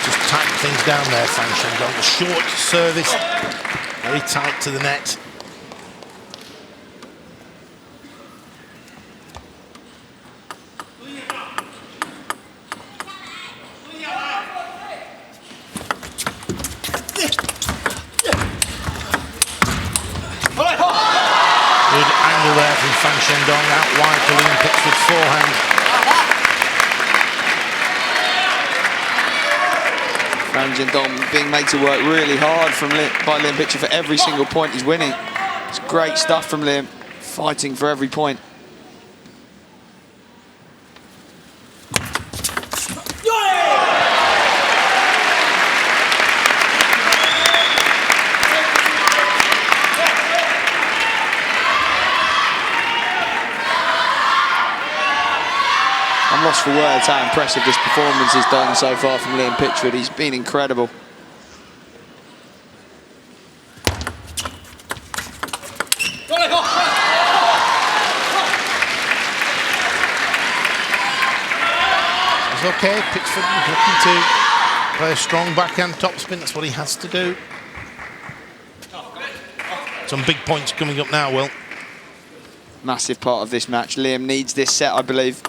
Just tighten things down there, Fan Zhendong. A short service, very tight to the net. Good angle there from Fan Zhendong, out wide to Liam Pitchford's forehand. Fan Zhendong being made to work really hard by Liam Pitchford for every single point he's winning. It's great stuff from Liam, fighting for every point. I'm lost for words how impressive this performance has done so far from Liam Pitchford. He's been incredible. It's okay, Pitchford is looking to play a strong backhand topspin. That's what he has to do. Some big points coming up now, Will. Massive part of this match. Liam needs this set, I believe.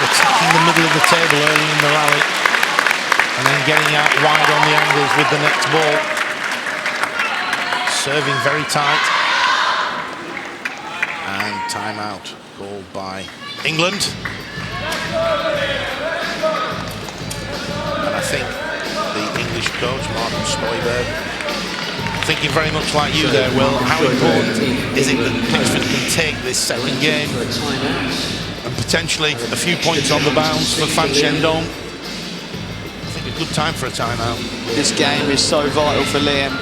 Attacking the middle of the table early in the rally and then getting out wide on the angles with the next ball. Serving very tight. And timeout called by England. And I think the English coach, Martin Stoiberg, thinking very much like you there, Will. How important is it that Pitchford can take this second game? And potentially a few points on the bounce for Fan Zhendong. I think a good time for a timeout. This game is so vital for Liam,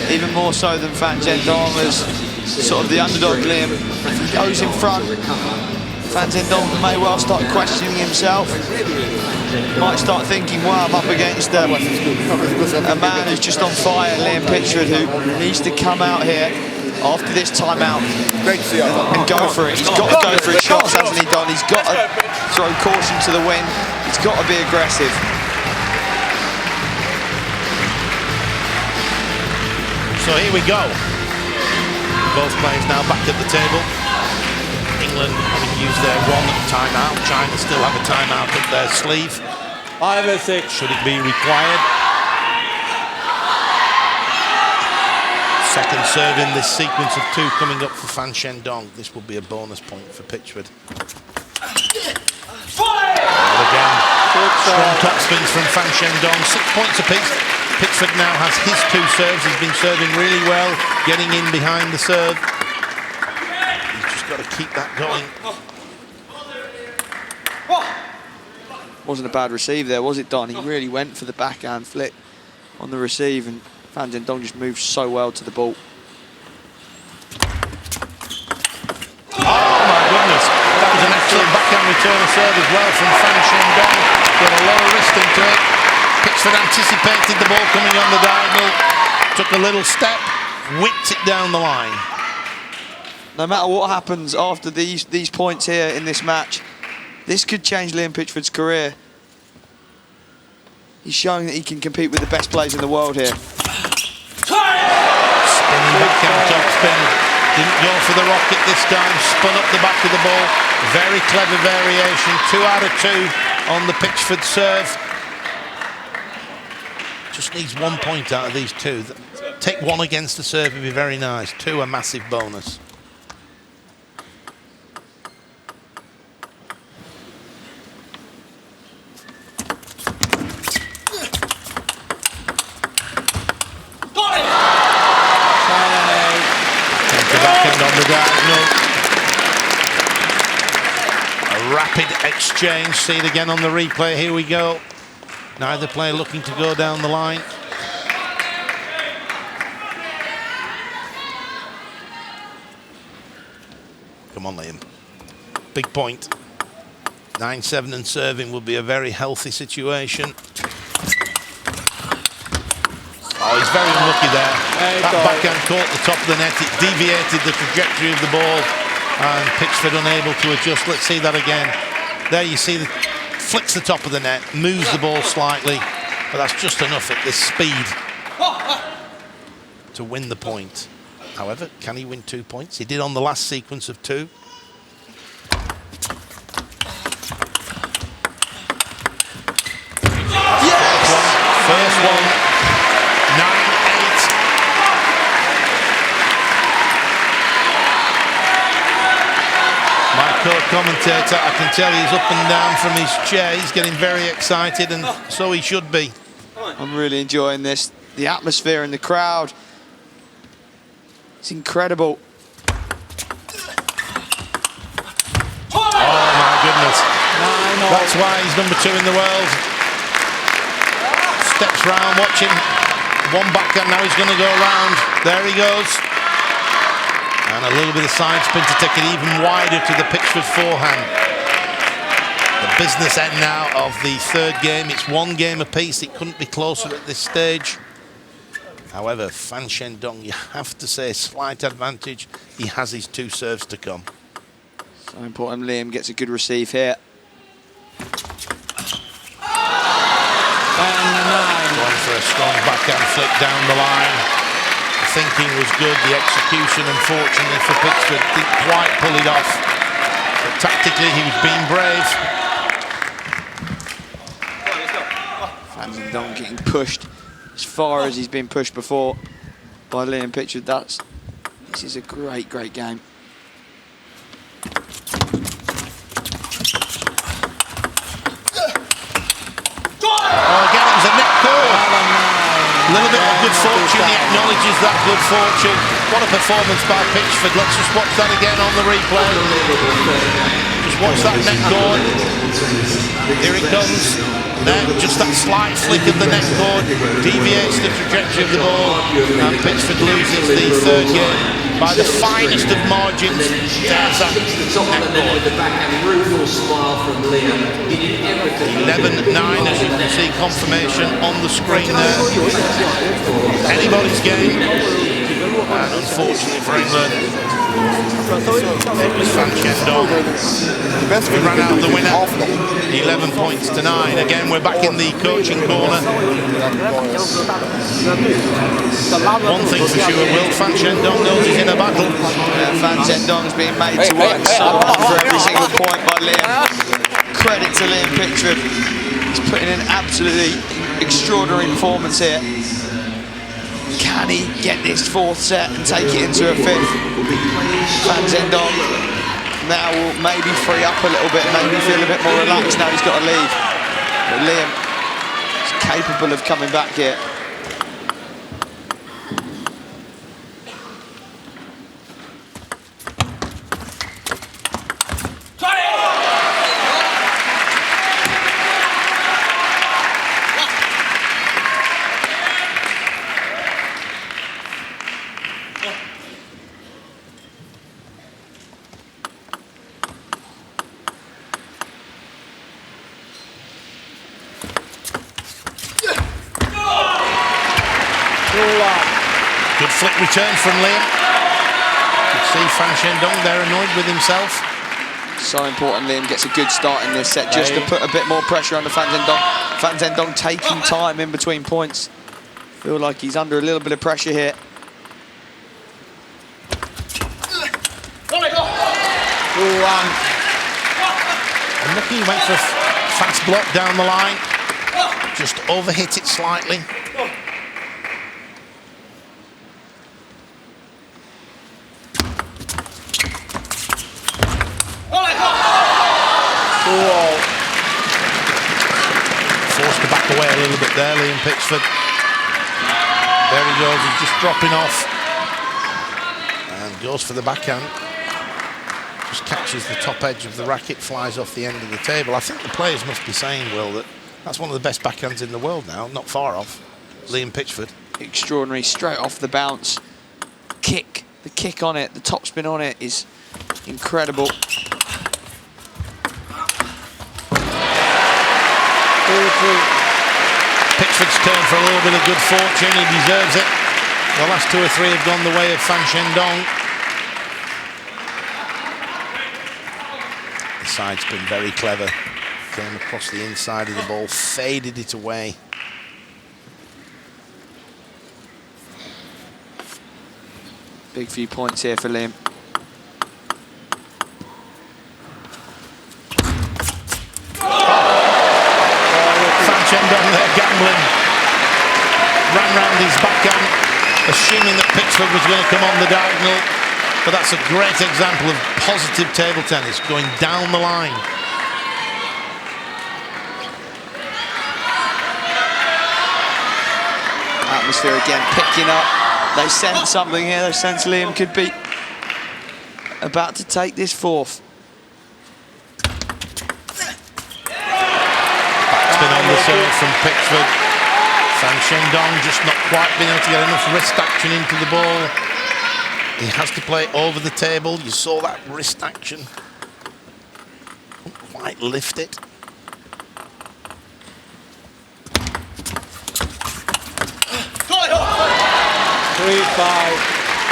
even more so than Fan Zhendong as sort of the underdog. Liam, if he goes in front, Fan Zhendong may well start questioning himself. Might start thinking, well, I'm up against a man who's just on fire, Liam Pitchford, who needs to come out here after this timeout and go for it. He's got to go for his shots, hasn't he, Don? He's got to throw caution to the wind. He's got to be aggressive. So here we go. Both players now back at the table. England having used their one timeout. China still have a timeout up their sleeve. 5-6. Should it be required? Second serve in this sequence of two coming up for Fan Zhendong. This will be a bonus point for Pitchford. Again, strong top spins from Fan Zhendong. 6 points apiece. Pitchford now has his two serves. He's been serving really well, getting in behind the serve. He's just got to keep that going. Wasn't a bad receive there, was it, Don? He really went for the backhand flick on the receive, and Fan Zhendong just moved so well to the ball. Oh my goodness, that was an excellent backhand return of serve as well from Fan Zhendong. Got a lower wrist into it. Pitchford anticipated the ball coming on the diagonal, took a little step, whipped it down the line. No matter what happens after these points here in this match, this could change Liam Pitchford's career. He's showing that he can compete with the best players in the world here. Spinning backhand top spin. Didn't go for the rocket this time, spun up the back of the ball. Very clever variation, 2 out of 2 on the Pitchford serve. Just needs 1 point out of these two. Take one against the serve would be very nice. 2 a massive bonus. rapid exchange. See it again on the replay. Here we go. Neither player looking to go down the line. Come on, Liam. Big point. 9-7 and serving would be a very healthy situation. Oh, he's very unlucky there. That backhand caught the top of the net. It deviated the trajectory of the ball, and Pitchford unable to adjust. Let's see that again. There you see, flicks the top of the net, moves the ball slightly, but that's just enough at this speed to win the point. However, can he win 2 points? He did on the last sequence of 2. First one, 9-8. My co-commentator, I can tell he's up and down from his chair. He's getting very excited, and so he should be. I'm really enjoying this. The atmosphere in the crowd. It's incredible. Oh my goodness. That's why he's number 2 in the world. Steps round, watch him. One backhand, now he's going to go round. There he goes. And a little bit of side spin to take it even wider to the Pitchford forehand. The business end now of the third game. It's 1 game apiece. It couldn't be closer at this stage. However, Fan Shendong, you have to say, slight advantage. He has his 2 serves to come. So important. Liam gets a good receive here. Going for a strong backhand flick down the line. The thinking was good. The execution, unfortunately for Pitchford, didn't quite pull it off. But tactically, he was being brave. Fan Shendong getting pushed as far as he's been pushed before by Liam Pitchford. This is a great, great game. A little bit of good fortune, he acknowledges that good fortune. What a performance by Pitchford. Let's just watch that again on the replay. Just watch that net cord. Here it comes. There, just that slight flick of the net cord deviates the trajectory of the ball, and Pitchford loses the third game by the finest of margins. There's that net cord. 11-9, as you can see, confirmation on the screen there. Anybody's game, and unfortunately for England, it was Fan Shendong who ran out the winner. 11 points to 9. Again, we're back in the coaching corner. One thing for sure, Will, Fan Shendong knows he's in a battle. Fan Shendong's being made to work so hard for every single point by Liam. Credit to Liam Pitchford. He's putting in an absolutely extraordinary performance here. Can he get this 4th set and take it into a 5th? Fan Shendong now will maybe free up a little bit, maybe feel a bit more relaxed now he's got to leave. But Liam is capable of coming back here. Good flick return from Liam. You can see Fan Shendong there annoyed with himself. So important Liam gets a good start in this set just to put a bit more pressure on the Fan Shendong. Fan Shendong taking time in between points. Feel like he's under a little bit of pressure here. And looking, he went for a fast block down the line. Just overhit it slightly. Forced to back away a little bit there, Liam Pitchford. There he goes, he's just dropping off. And goes for the backhand. Just catches the top edge of the racket, flies off the end of the table. I think the players must be saying, Will, that that's one of the best backhands in the world now, not far off. Liam Pitchford. Extraordinary, straight off the bounce. Kick, the kick on it, the topspin on it is incredible. Pitchford's turn for a little bit of good fortune, he deserves it. The last 2 or 3 have gone the way of Fan Shendong. The side spin very clever. Came across the inside of the ball, faded it away. Big few points here for Liam. Fan Shendong there gambling. Ran round his backhand, assuming that Pitchford was going to come on the diagonal. But that's a great example of positive table tennis, going down the line. Atmosphere again picking up. They sense something here. They sense Liam could be about to take this fourth. Backspin on the serve from Pitchford. Fan Shendong just not quite been able to get enough wrist action into the ball. He has to play over the table. You saw that wrist action. Couldn't quite lift it.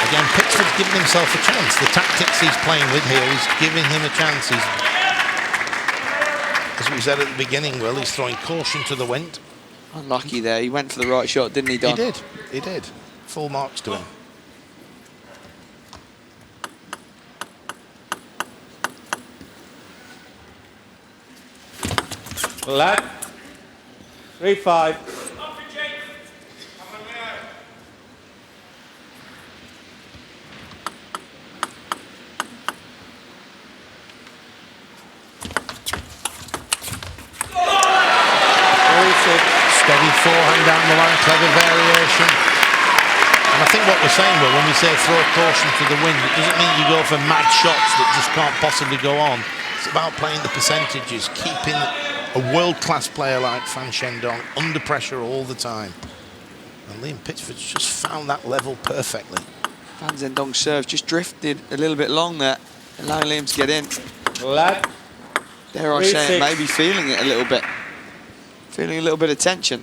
Again, Pitchford's giving himself a chance. The tactics he's playing with here is giving him a chance. He's, as we said at the beginning, Will, he's throwing caution to the wind. Unlucky there. He went for the right shot, didn't he, Don? He did. He did. Full marks to him. Left. 3-5. Steady forehand down the line, clever variation. And I think what we're saying, Will, when we say throw caution to the wind, it doesn't mean you go for mad shots that just can't possibly go on. It's about playing the percentages, keeping a world-class player like Fan Shendong under pressure all the time. And Liam Pitchford's just found that level perfectly. Fan Shendong's serve just drifted a little bit long there, allowing Liam to get in. Left. Dare I say it, maybe feeling it a little bit. Feeling a little bit of tension.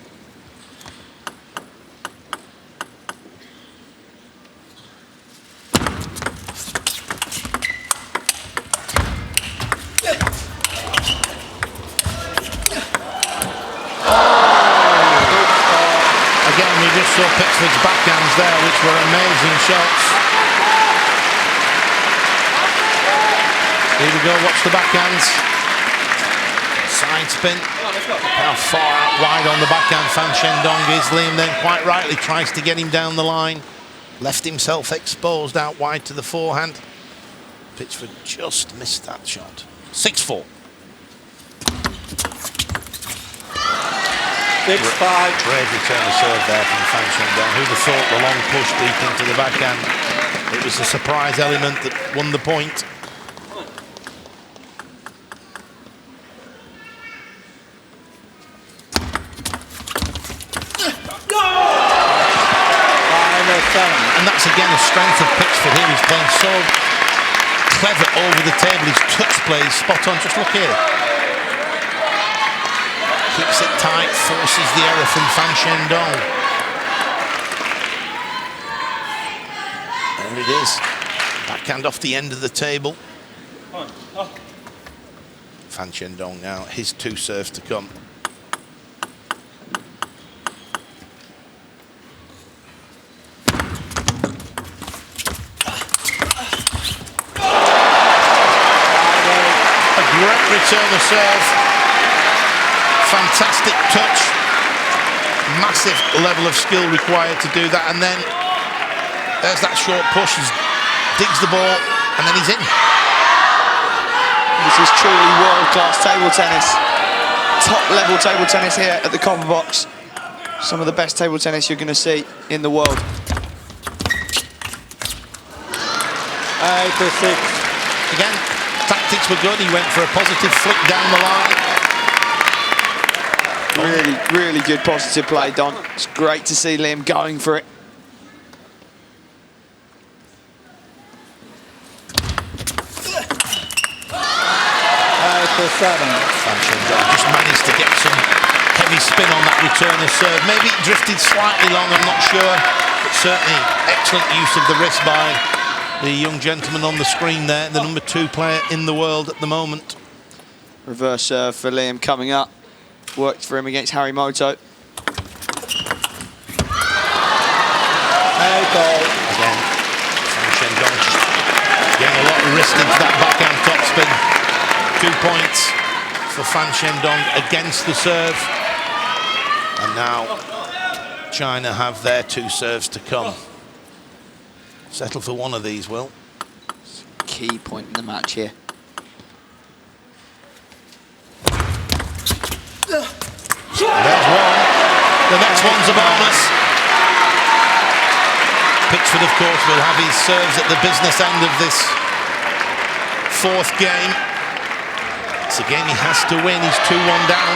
Again, we just saw Pitchford's backhands there, which were amazing shots. Here we go, watch the backhands. Side spin. How far out wide on the backhand Fan Shendong is. Liam then quite rightly tries to get him down the line. Left himself exposed out wide to the forehand. Pitchford just missed that shot. 6-4. 6-5. Great return of serve there from Fan Shendong. Who'd have thought the long push deep into the backhand? It was the surprise element that won the point. And that's again a strength of Pitchford here. He's playing so clever over the table. His touch play is spot on. Just look here. Keeps it tight, forces the error from Fan Shendong. There it is. Backhand off the end of the table. Fan Shendong now, his 2 serves to come. Great return of serve, fantastic touch, massive level of skill required to do that, and then there's that short push, he digs the ball, and then he's in. This is truly world-class table tennis. Top-level table tennis here at the Copper Box. Some of the best table tennis you're going to see in the world. 8-6. Again, tactics were good. He went for a positive flick down the line. Really, really good positive play, Don. It's great to see Liam going for it. Fan Shendong just managed to get some heavy spin on that return of serve. Maybe it drifted slightly long, I'm not sure. But certainly excellent use of the wrist by the young gentleman on the screen there, the number 2 player in the world at the moment. Reverse serve for Liam coming up. Worked for him against Harimoto. Again, Fan Shendong just getting a lot of wrist into that backhand topspin. 2 points for Fan Shendong against the serve. And now China have their 2 serves to come. Settle for one of these, Will. Key point in the match here. There's one. The next one's a bonus. Pitchford, of course, will have his serves at the business end of this 4th game. It's a game he has to win. He's 2-1 down.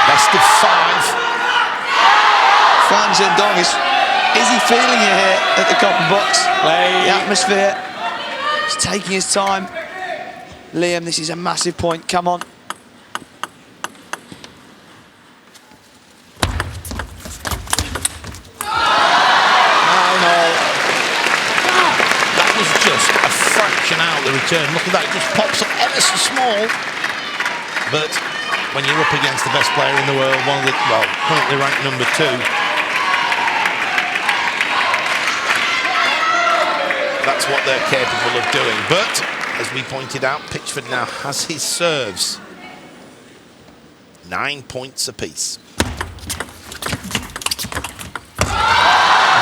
Best of 5. Fan Shendong is he feeling it here at the copper box? The atmosphere. He's taking his time. Liam, this is a massive point. Come on. That was just a fraction out the return. Look at that, it just pops up ever so small. But when you're up against the best player in the world, currently ranked number 2, that's what they're capable of doing. But, as we pointed out, Pitchford now has his serves. 9 points apiece.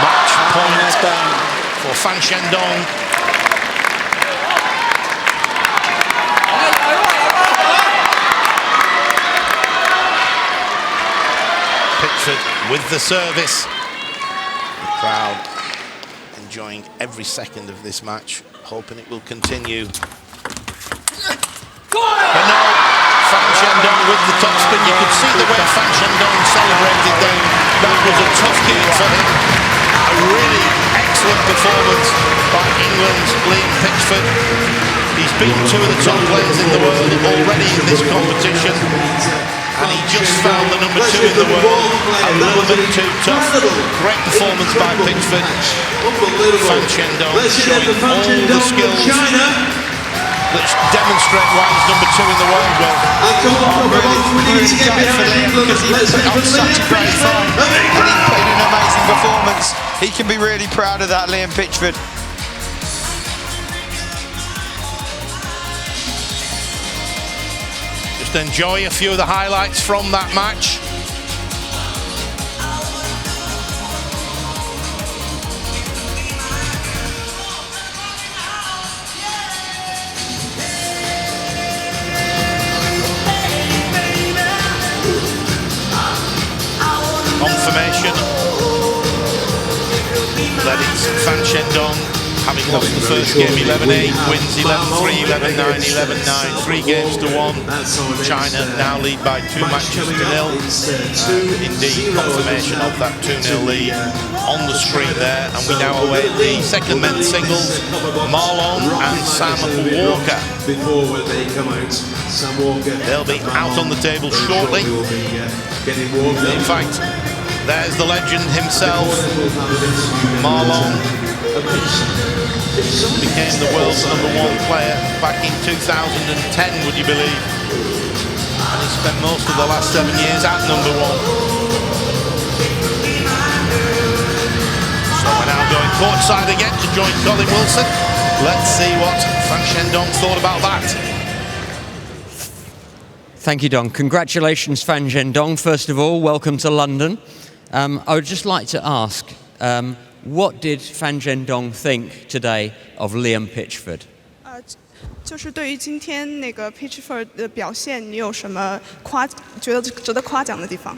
Match point for Fan Shendong. Pitchford with the service. The crowd enjoying every second of this match, hoping it will continue. But no, Fan Shendong with the topspin. You could see the way Fan Shendong celebrated then. That was a tough game for him. A really excellent performance by England's Liam Pitchford. He's beaten 2 of the top players in the world already in this competition. And he just found the number 2 in the world a little bit too tough. Great performance by Pitchford. Fan Shendong showing all the skills that demonstrate why he's number 2 in the world. Really excited for Liam because he put on such a great fight and he put in an amazing performance. He can be really proud of that, Liam Pitchford. Enjoy a few of the highlights from that match. Confirmation that it's Fan Shendong having lost the first game 11-8, wins 11-3, 11-9, 11-9, 3 games to 1. China now lead by 2 matches to 0. Indeed, confirmation of that 2-0 lead on the screen there. And we now await the second men's singles, Marlon and Sam Walker. They'll be out on the table shortly. In fact, there's the legend himself, Marlon. Became the world's number 1 player back in 2010, would you believe? And he spent most of the last 7 years at number 1. So we're now going courtside again to join Colin Wilson. Let's see what Fan Shendong thought about that. Thank you, Don. Congratulations, Fan Shendong. First of all, welcome to London. I would just like to ask, what did Fan Shendong think today of Liam Pitchford? 就是对于今天那个 Pitchford 的表现，你有什么觉得值得夸奖的地方？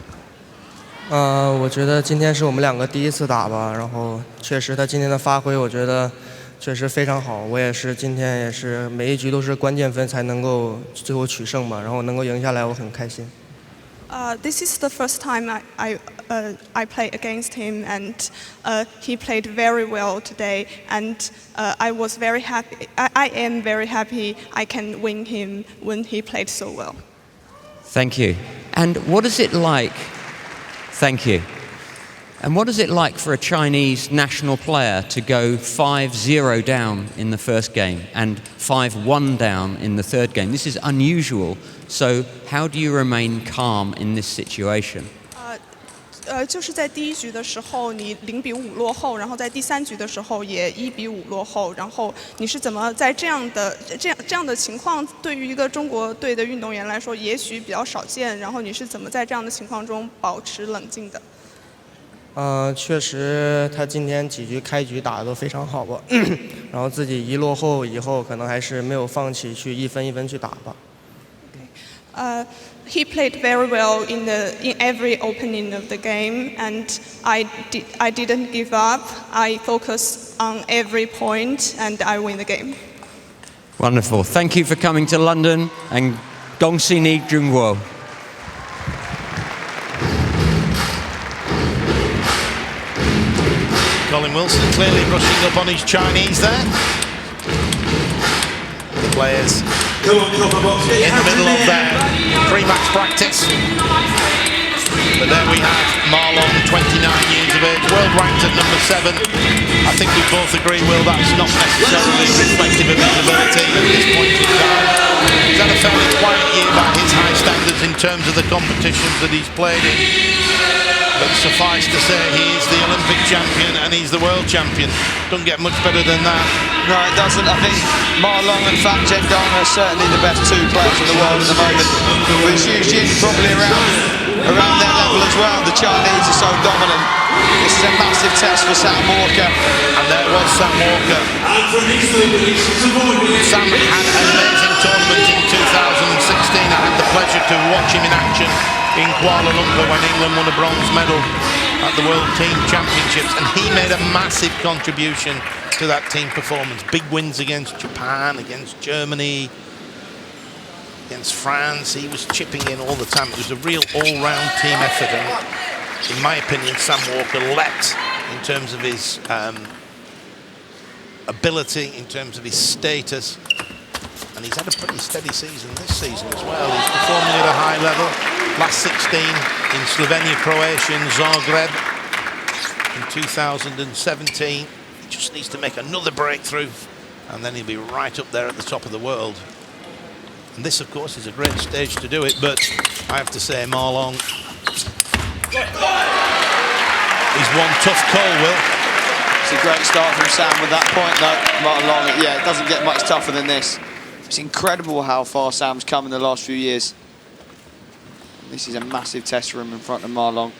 我觉得今天是我们2个第一次打吧，然后确实他今天的发挥，我觉得确实非常好。我也是今天也是每一局都是关键分才能够最后取胜嘛，然后能够赢下来，我很开心。This is the first time I play against him, and he played very well today. And I was very happy. I am very happy I can win him when he played so well. Thank you. And what is it like? Thank you. And what is it like for a Chinese national player to go 5-0 down in the first game and 5-1 down in the third game? This is unusual. So how do you remain calm in this situation? 就是在第一局的时候你0-5落后，然后在第3局的时候也1-5落后，然后你是怎么在这样的情况，对于一个中国队的运动员来说，也许比较少见，然后你是怎么在这样的情况中保持冷静的？确实，他今天几局开局打得都非常好吧，然后自己一落后以后，可能还是没有放弃，去一分一分去打吧。He played very well in every opening of the game, and I didn't give up. I focused on every point, and I win the game. Wonderful. Thank you for coming to London, and Gongxi Ni Zhongguo. Colin Wilson clearly brushing up on his Chinese there. The players in the middle of their pre-match practice. But there we have Marlon, 29 years of age, world ranked at number 7. I think we both agree, Will, that's not necessarily reflective of his ability at this point in time. He's had a fairly quiet year by his high standards in terms of the competitions that he's played in. But suffice to say, he is the Olympic champion and he's the world champion. Doesn't get much better than that. No, it doesn't. I think Marlon and Pham Jendong are certainly the best 2 players in the world at the moment. With Xu Jin probably around their level as well. The Chinese are so dominant. This is a massive test for Sam Walker. And there was Sam Walker. Sam had an amazing tournament in 2016. I had the pleasure to watch him in action in Kuala Lumpur when England won a bronze medal at the World Team Championships, and he made a massive contribution to that team performance. Big wins against Japan, against Germany, against France. He was chipping in all the time. It was a real all-round team effort, and in my opinion, Sam Walker leapt in terms of his ability, in terms of his status, and he's had a pretty steady season this season as well. He's performing at a high level. Last 16 in Slovenia, Croatia and Zagreb in 2017. He just needs to make another breakthrough and then he'll be right up there at the top of the world. And this, of course, is a great stage to do it, but I have to say, Marlon, he's one tough call, Will. It's a great start from Sam with that point, though. Marlon, yeah, it doesn't get much tougher than this. It's incredible how far Sam's come in the last few years. This is a massive test for him in front of Marlon.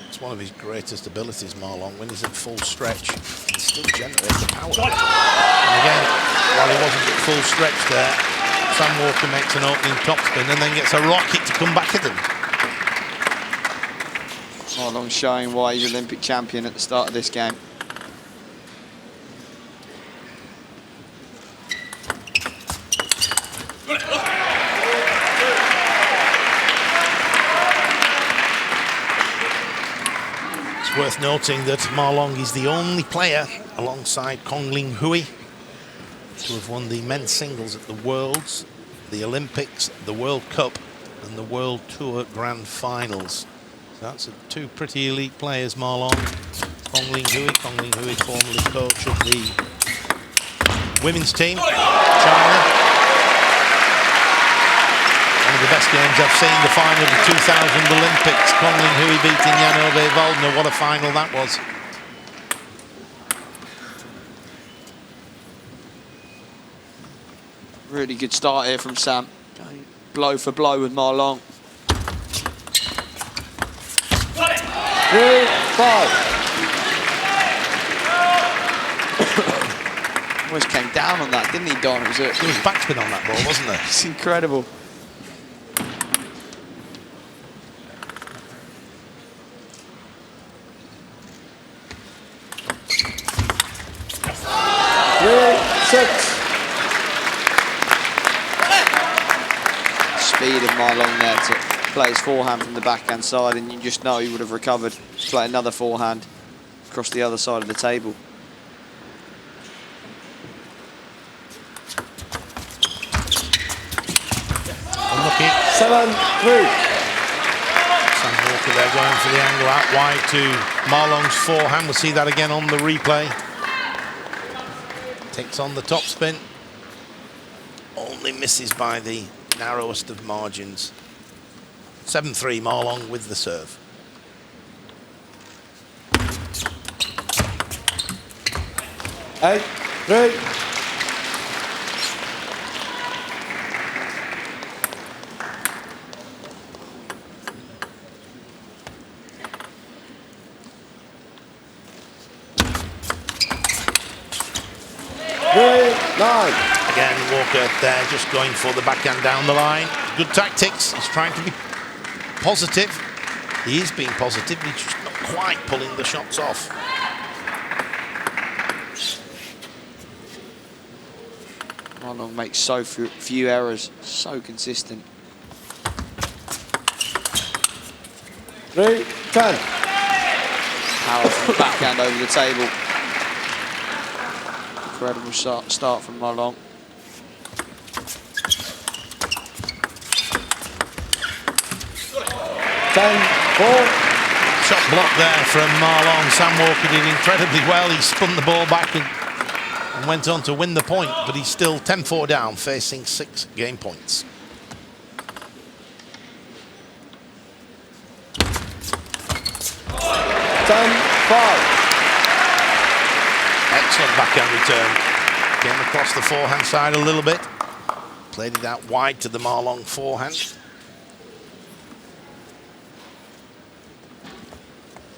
It's one of his greatest abilities, Marlon. When he's at full stretch, he still generates the power. And again, while he wasn't at full stretch there, Sam Walker makes an opening topspin and then gets a rocket to come back at him. Marlon showing why he's Olympic champion at the start of this game. It's worth noting that Marlon is the only player alongside Kong Ling Hui to have won the men's singles at the Worlds, the Olympics, the World Cup and the World Tour Grand Finals. So that's 2 pretty elite players, Marlon. Kong Ling Hui, formerly coach of the women's team, China. One of the best games I've seen, the final of the 2000 Olympics. Kong Ling Hui beating Jan-Ove Waldner. What a final that was. Really good start here from Sam. Blow for blow with Marlon. Almost came down on that, didn't he, Don? It was There was backspin on that ball, wasn't there? It's incredible. Speed of Marlon there to play his forehand from the backhand side, and you just know he would have recovered to play another forehand across the other side of the table. Unlucky. 7-3. Sam Walker there going for the angle out wide to Marlon's forehand. We'll see that again on the replay. Takes on the topspin. Only misses by the narrowest of margins. 7-3 Marlon with the serve. Eight, 3. Again, Walker there just going for the backhand down the line. Good tactics. He's trying to be positive. He is being positive, but he's just not quite pulling the shots off. Marlon makes so few errors, so consistent. 3-10. Powerful backhand over the table. Incredible start from Marlon. Shot block there from Marlon. Sam Walker did incredibly well. He spun the ball back and went on to win the point, but he's still 10-4 down, facing 6 game points. Excellent backhand return. Came across the forehand side a little bit. Played it out wide to the Marlon forehand.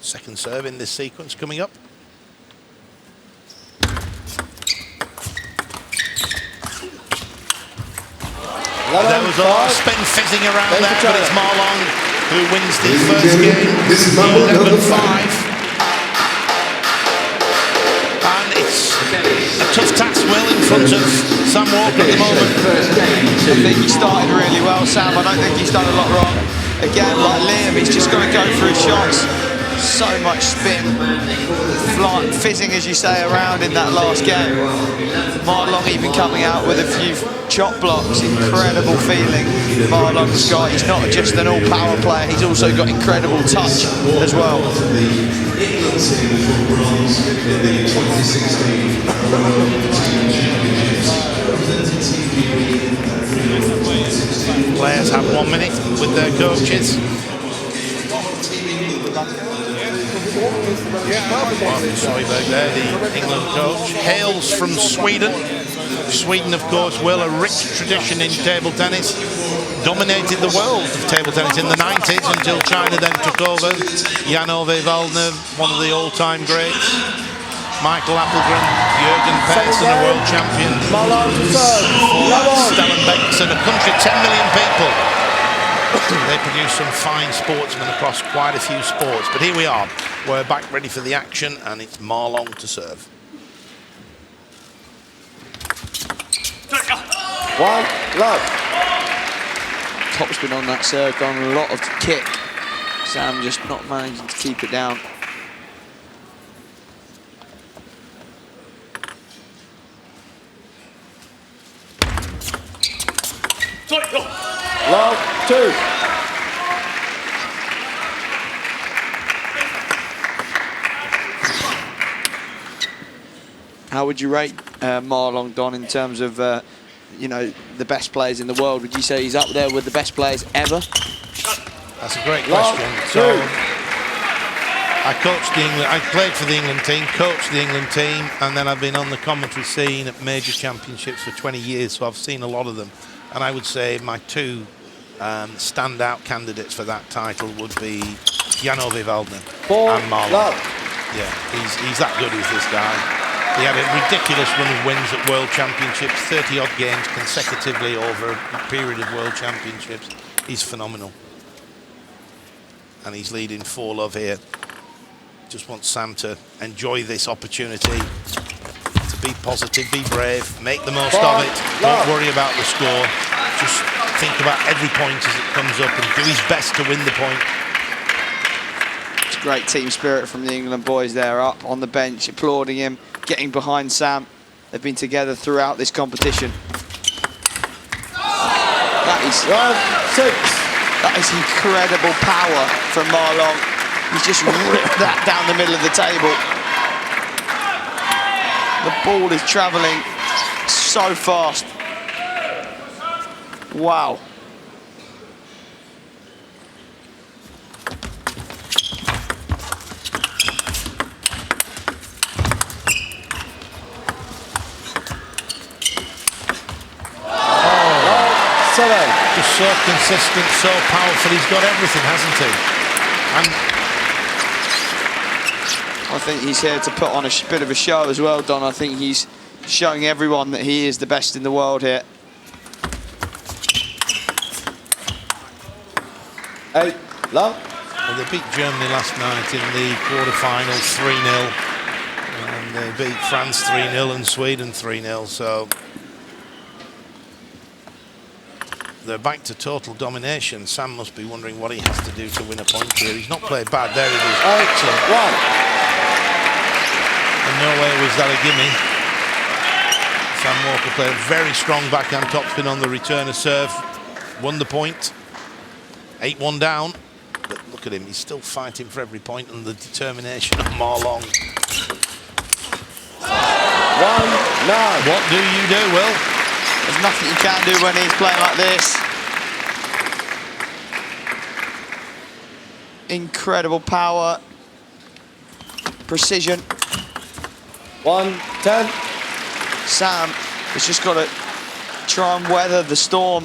Second serve in this sequence coming up. There was a lot of spin fizzing around there, but it's Marlon who wins the first game. This is Marlon, number 5. And it's a tough task, Will, in front of Sam Walker at the moment. I think he started really well, Sam. I don't think he's done a lot wrong. Again, like Liam, he's just got to go through shots. So much spin, flying, fizzing, as you say, around in that last game. Marlon even coming out with a few chop blocks. Incredible feeling Marlon's got. He's not just an all-power player, he's also got incredible touch as well. Players have 1 minute with their coaches. Soyberg there, the England coach, hails from Sweden. Sweden, of course, Will, a rich tradition in table tennis. Dominated the world of table tennis in the 90s until China then took over. Jan-Ove Waldner, one of the all-time greats. Michael Appelgren, Jürgen Persson, a world champion. Stellenbeck and a country, 10 million people. They produce some fine sportsmen across quite a few sports. But here we are. We're back ready for the action, and it's Marlon to serve. 1-love. Topspin on that serve, gone a lot of kick. Sam just not managing to keep it down. Love 2. How would you rate Marlon, Don, in terms of you know, the best players in the world? Would you say he's up there with the best players ever? That's a great question. So I coached the England, I played for the England team, coached the England team, and then I've been on the commentary scene at major championships for 20 years, so I've seen a lot of them. And I would say my 2 standout candidates for that title would be Jano Vivaldner 4 and Marlon. love. Yeah, he's that good, is this guy. He had a ridiculous run of wins at World Championships, 30-odd games consecutively over a period of World Championships. He's phenomenal. And he's leading 4-love here. Just want Sam to enjoy this opportunity, to be positive, be brave, make the most of it. Don't worry about the score. Just think about every point as it comes up and do his best to win the point. It's great team spirit from the England boys there, up on the bench, applauding him, getting behind Sam. They've been together throughout this competition. That is incredible power from Marlon. He's just ripped that down the middle of the table. The ball is traveling so fast. Wow. Just so consistent, so powerful. He's got everything, hasn't he? And I think he's here to put on a bit of a show as well, Don. I think he's showing everyone that he is the best in the world here. 8 love. Well, they beat Germany last night in the quarterfinal 3-0. And they beat France 3-0 and Sweden 3-0, so they're back to total domination. Sam must be wondering what he has to do to win a point here. He's not played bad. There it is. Excellent. In no way was that a gimme. Sam Walker played a very strong backhand topspin on the return of serve. Won the point. 8-1 down. But look at him. He's still fighting for every point, and the determination of Marlon. 1-9. What do you do, Will? There's nothing you can do when he's playing like this. Incredible power, precision. 1-10. Sam has just got to try and weather the storm.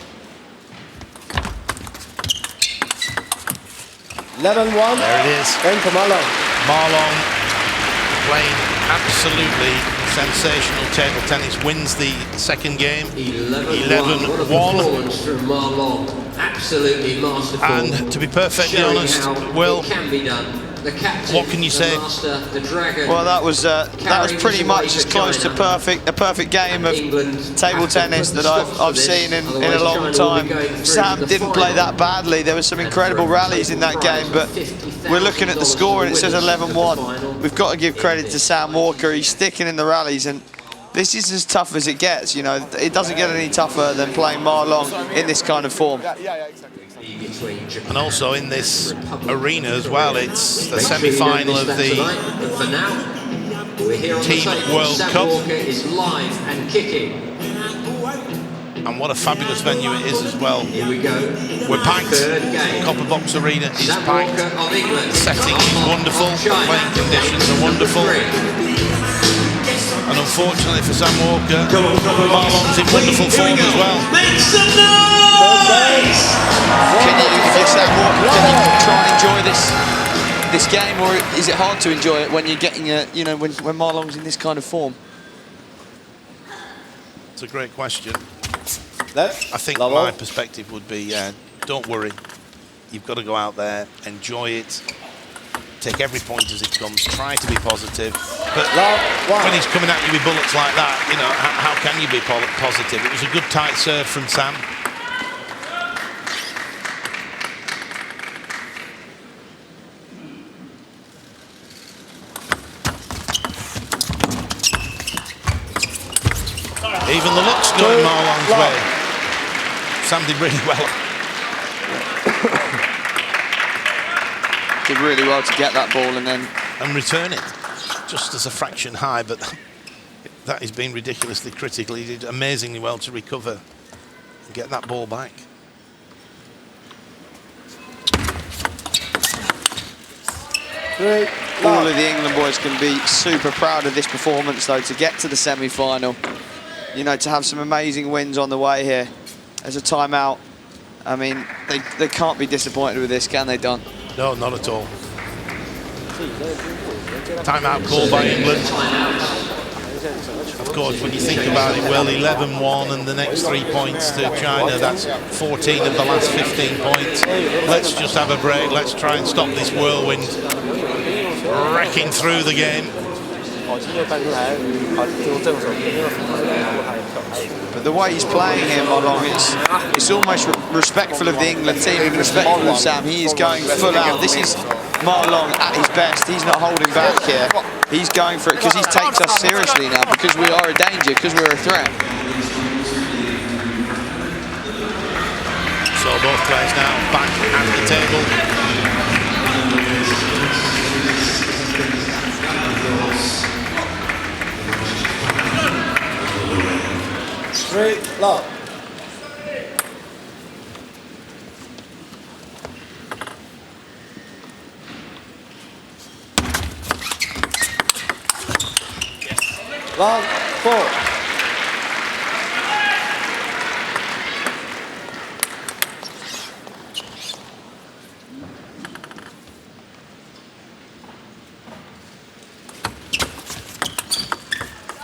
11-1. There it is. Game for Marlon. Marlon playing absolutely sensational table tennis, wins the second game. 11-1. What a performance from Marlon. Absolutely masterful. And to be perfectly honest, Will, can be done. The captain, what can you say? The master, the dragon. Well, that was pretty much as close to a perfect game of table tennis that I've seen in a long time. Sam didn't play that badly. There were some incredible rallies in that game, but we're looking at the score and it says 11-1. We've got to give credit to Sam Walker. He's sticking in the rallies, and this is as tough as it gets. You know, it doesn't get any tougher than playing Marlon in this kind of form. And also in this arena as well, it's the semi-final of the Team World Cup. And what a fabulous venue it is as well. Here we go. We're packed. Copper Box Arena is packed. The setting is wonderful. The playing conditions are wonderful. And unfortunately for Sam Walker, Marlon's in wonderful form as well. Make some noise! Can you try and enjoy this game, or is it hard to enjoy it when you're getting when Marlon's in this kind of form? It's a great question. I think my perspective would be, don't worry. You've got to go out there, enjoy it, take every point as it comes, try to be positive. But when he's coming at you with bullets like that, you know, how can you be positive? It was a good tight serve from Sam. Even the luck's going Marlon's way. Sam did really well. Did really well to get that ball and return it. Just as a fraction high, but that is being ridiculously critical. He did amazingly well to recover and get that ball back. All of the England boys can be super proud of this performance, though, to get to the semi-final. You know, to have some amazing wins on the way here. As a timeout, I mean, they can't be disappointed with this, can they, Don? No, not at all. Timeout called by England. Of course, when you think about it, well, 11-1 and the next 3 points to China, that's 14 of the last 15 points. Let's just have a break. Let's try and stop this whirlwind wrecking through the game. But the way he's playing here, Malong, it's almost respectful of the England team and respectful of Sam. He is going full out. This is Marlon at his best. He's not holding back here. He's going for it because he takes us seriously now, because we are a danger, because we're a threat. So both players now back at the table. Straight lock. Long 4.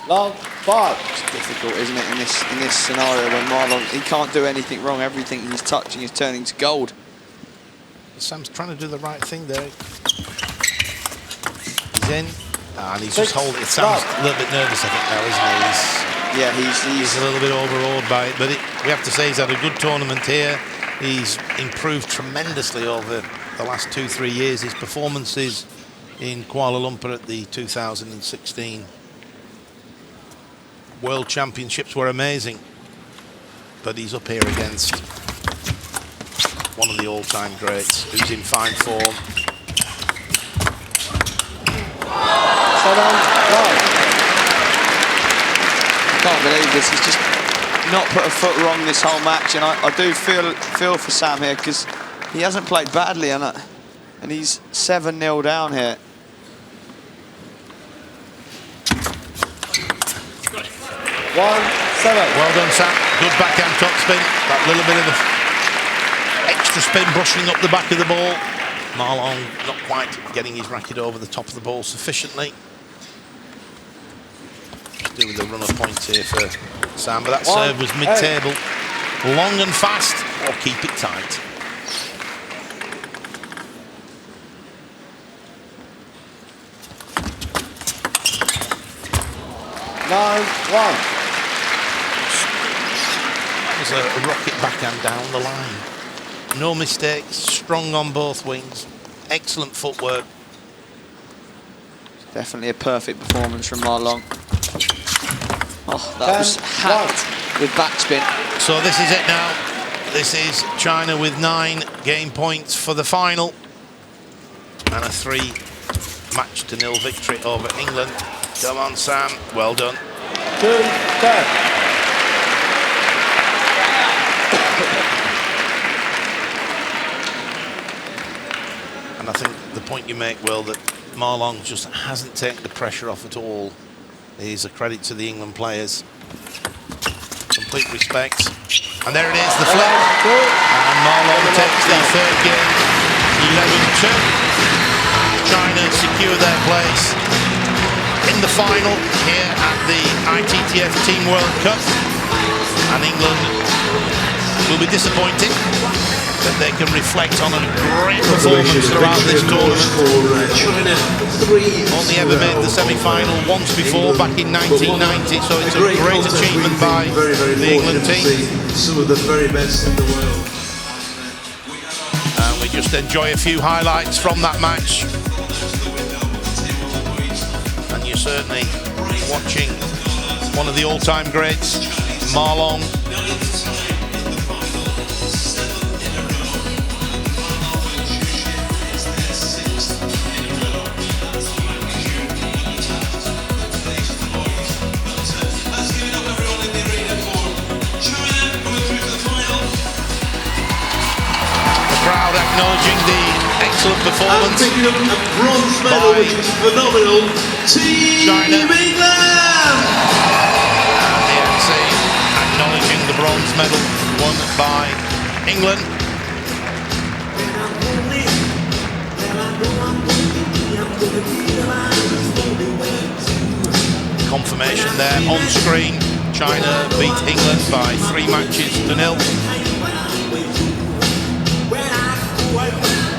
Long 5. It's difficult, isn't it, in this scenario when Marlon, he can't do anything wrong. Everything he's touching is turning to gold. Sam's trying to do the right thing there. He's in, and he's just holding it. Sam's a little bit nervous, I think, now, isn't he? He's a little bit overawed by it, but we have to say he's had a good tournament here. He's improved tremendously over the last 2-3 years. His performances in Kuala Lumpur at the 2016 World Championships were amazing, but he's up here against one of the all-time greats who's in fine form. 7-9. I can't believe this. He's just not put a foot wrong this whole match, and I do feel for Sam here, because he hasn't played badly, and he's 7-0 down here. Well done, Sam. Good backhand topspin. That little bit of extra spin brushing up the back of the ball. Marlon not quite getting his racket over the top of the ball sufficiently. Doing the runner point here for Sam, but that serve was mid-table. Long and fast, or keep it tight. Nine, 1. A rocket backhand down the line. No mistakes, strong on both wings, excellent footwork. Definitely a perfect performance from Marlon. Oh, that was hacked with backspin. So this is it now. This is China with 9 game points for the final and a 3-0 victory over England. Come on, Sam. Well done. 2-10. And I think the point you make, Will, that Marlon just hasn't taken the pressure off at all, is a credit to the England players. Complete respect. And there it is, the flip. And Marlon takes the third game, 11-2. China secure their place in the final here at the ITTF Team World Cup. And England will be disappointed that they can reflect on a great performance throughout this tournament. Only ever made the semi-final once before, back in 1990, so it's a great achievement by the England team. Some of the very best in the world. And we just enjoy a few highlights from that match. And you're certainly watching one of the all-time greats, Marlon. Acknowledging the excellent performance. And picking up a bronze medal, which is phenomenal. Team China. England! And the MC acknowledging the bronze medal won by England. Confirmation there on screen. China beat England by 3 matches to 0.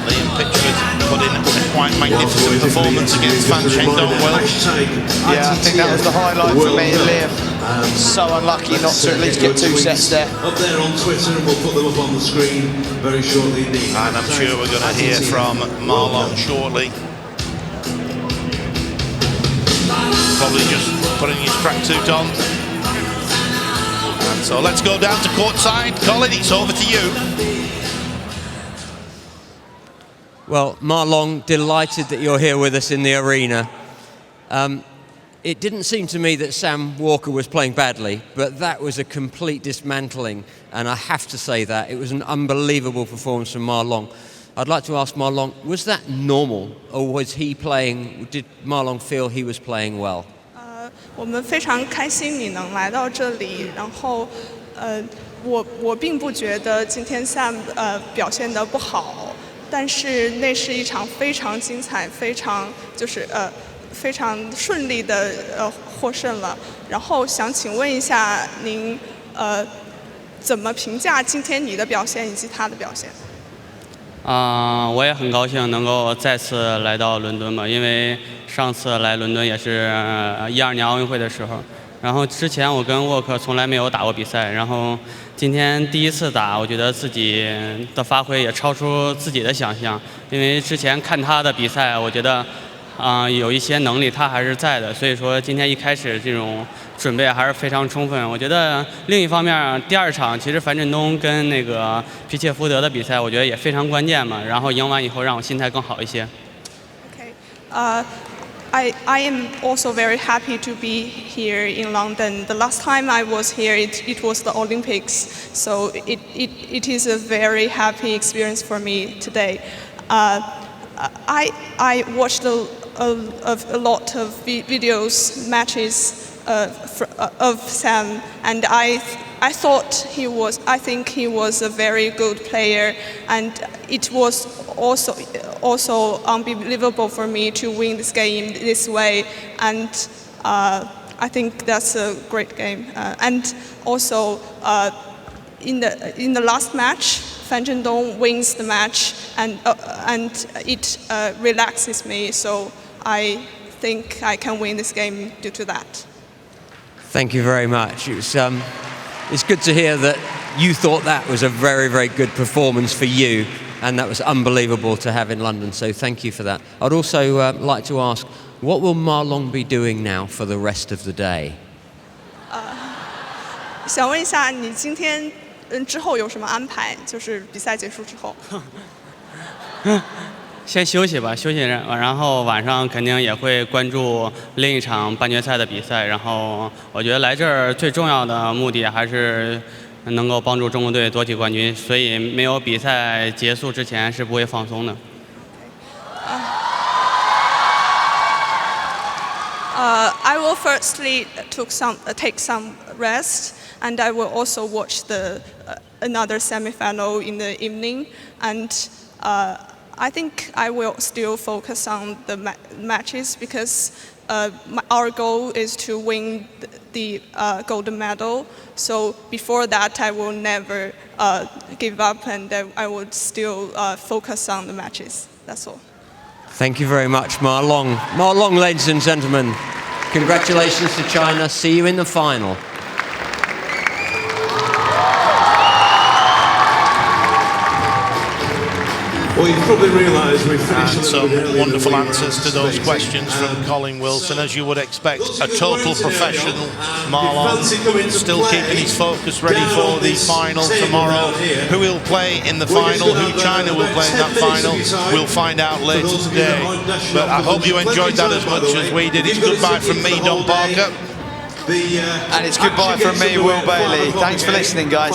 Liam Pitchford put in a quite magnificent performance against Fan Dongwell. Yeah, I think that was the highlight for me, Liam. So unlucky not to at least get 2 sets there. Up there on Twitter, and we'll put them up on the screen very shortly indeed. And I'm sure we're going to hear from Marlon shortly. Probably just putting his tracksuit on. And so let's go down to courtside. Colin, it's over to you. Well, Marlon, delighted that you're here with us in the arena. It didn't seem to me that Sam Walker was playing badly, but that was a complete dismantling, and I have to say that. It was an unbelievable performance from Marlon. I'd like to ask Marlon, was that normal, or was he playing, did Marlon feel he was playing well? 我们非常开心你能来到这里，然后我并不觉得今天 Sam 表现得不好，但是那是一场非常精彩、非常非常顺利的获胜了。然后想请问一下您怎么评价今天你的表现以及他的表现？我也很高兴能够再次来到伦敦吧，因为上次来伦敦也是12年奥运会的时候，然后之前我跟沃克从来没有打过比赛，然后今天第一次打，我觉得自己的发挥也超出自己的想象，因为之前看他的比赛，我觉得有一些能力他还是在的，所以说今天一开始这种准备还是非常充分。我觉得另一方面，第2场其实樊振东跟那个皮切福德的比赛，我觉得也非常关键嘛。然后赢完以后，让我心态更好一些。Okay, I am also very happy to be here in London. The last time I was here, it was the Olympics, so it is a very happy experience for me today. I watched a lot of videos, matches of Sam, and I think he was a very good player, and it was also unbelievable for me to win this game this way, and I think that's a great game. And also in the last match, Fan Zhendong wins the match, and it relaxes me, so I think I can win this game due to that. Thank you very much. It's good to hear that you thought that was a very, very good performance for you, and that was unbelievable to have in London, so thank you for that. I'd also like to ask, what will Marlon be doing now for the rest of the day? 想问一下，你今天之后有什么安排？就是比赛结束之后。先休息吧，休息，然后晚上肯定也会关注另一场半决赛的比赛。然后我觉得来这儿最重要的目的还是能够帮助中国队夺取冠军，所以没有比赛结束之前是不会放松的。I will firstly take some rest, and I will also watch another semi-final in the evening, and I think I will still focus on the matches because our goal is to win the golden medal. So before that, I will never give up, and I would still focus on the matches. That's all. Thank you very much, Marlon. Marlon, ladies and gentlemen, congratulations to China. See you in the final. Well, you've probably realised we've finished and some wonderful answers to those questions from Colin Wilson, as you would expect. A total professional, Marlon, still keeping his focus ready for the final tomorrow. Who will play in the final, who China will play in that final, we'll find out later today. But I hope you enjoyed that as much as we did. It's goodbye from me, Don Parker. And it's goodbye from me, Will Bailey. Thanks for listening, guys.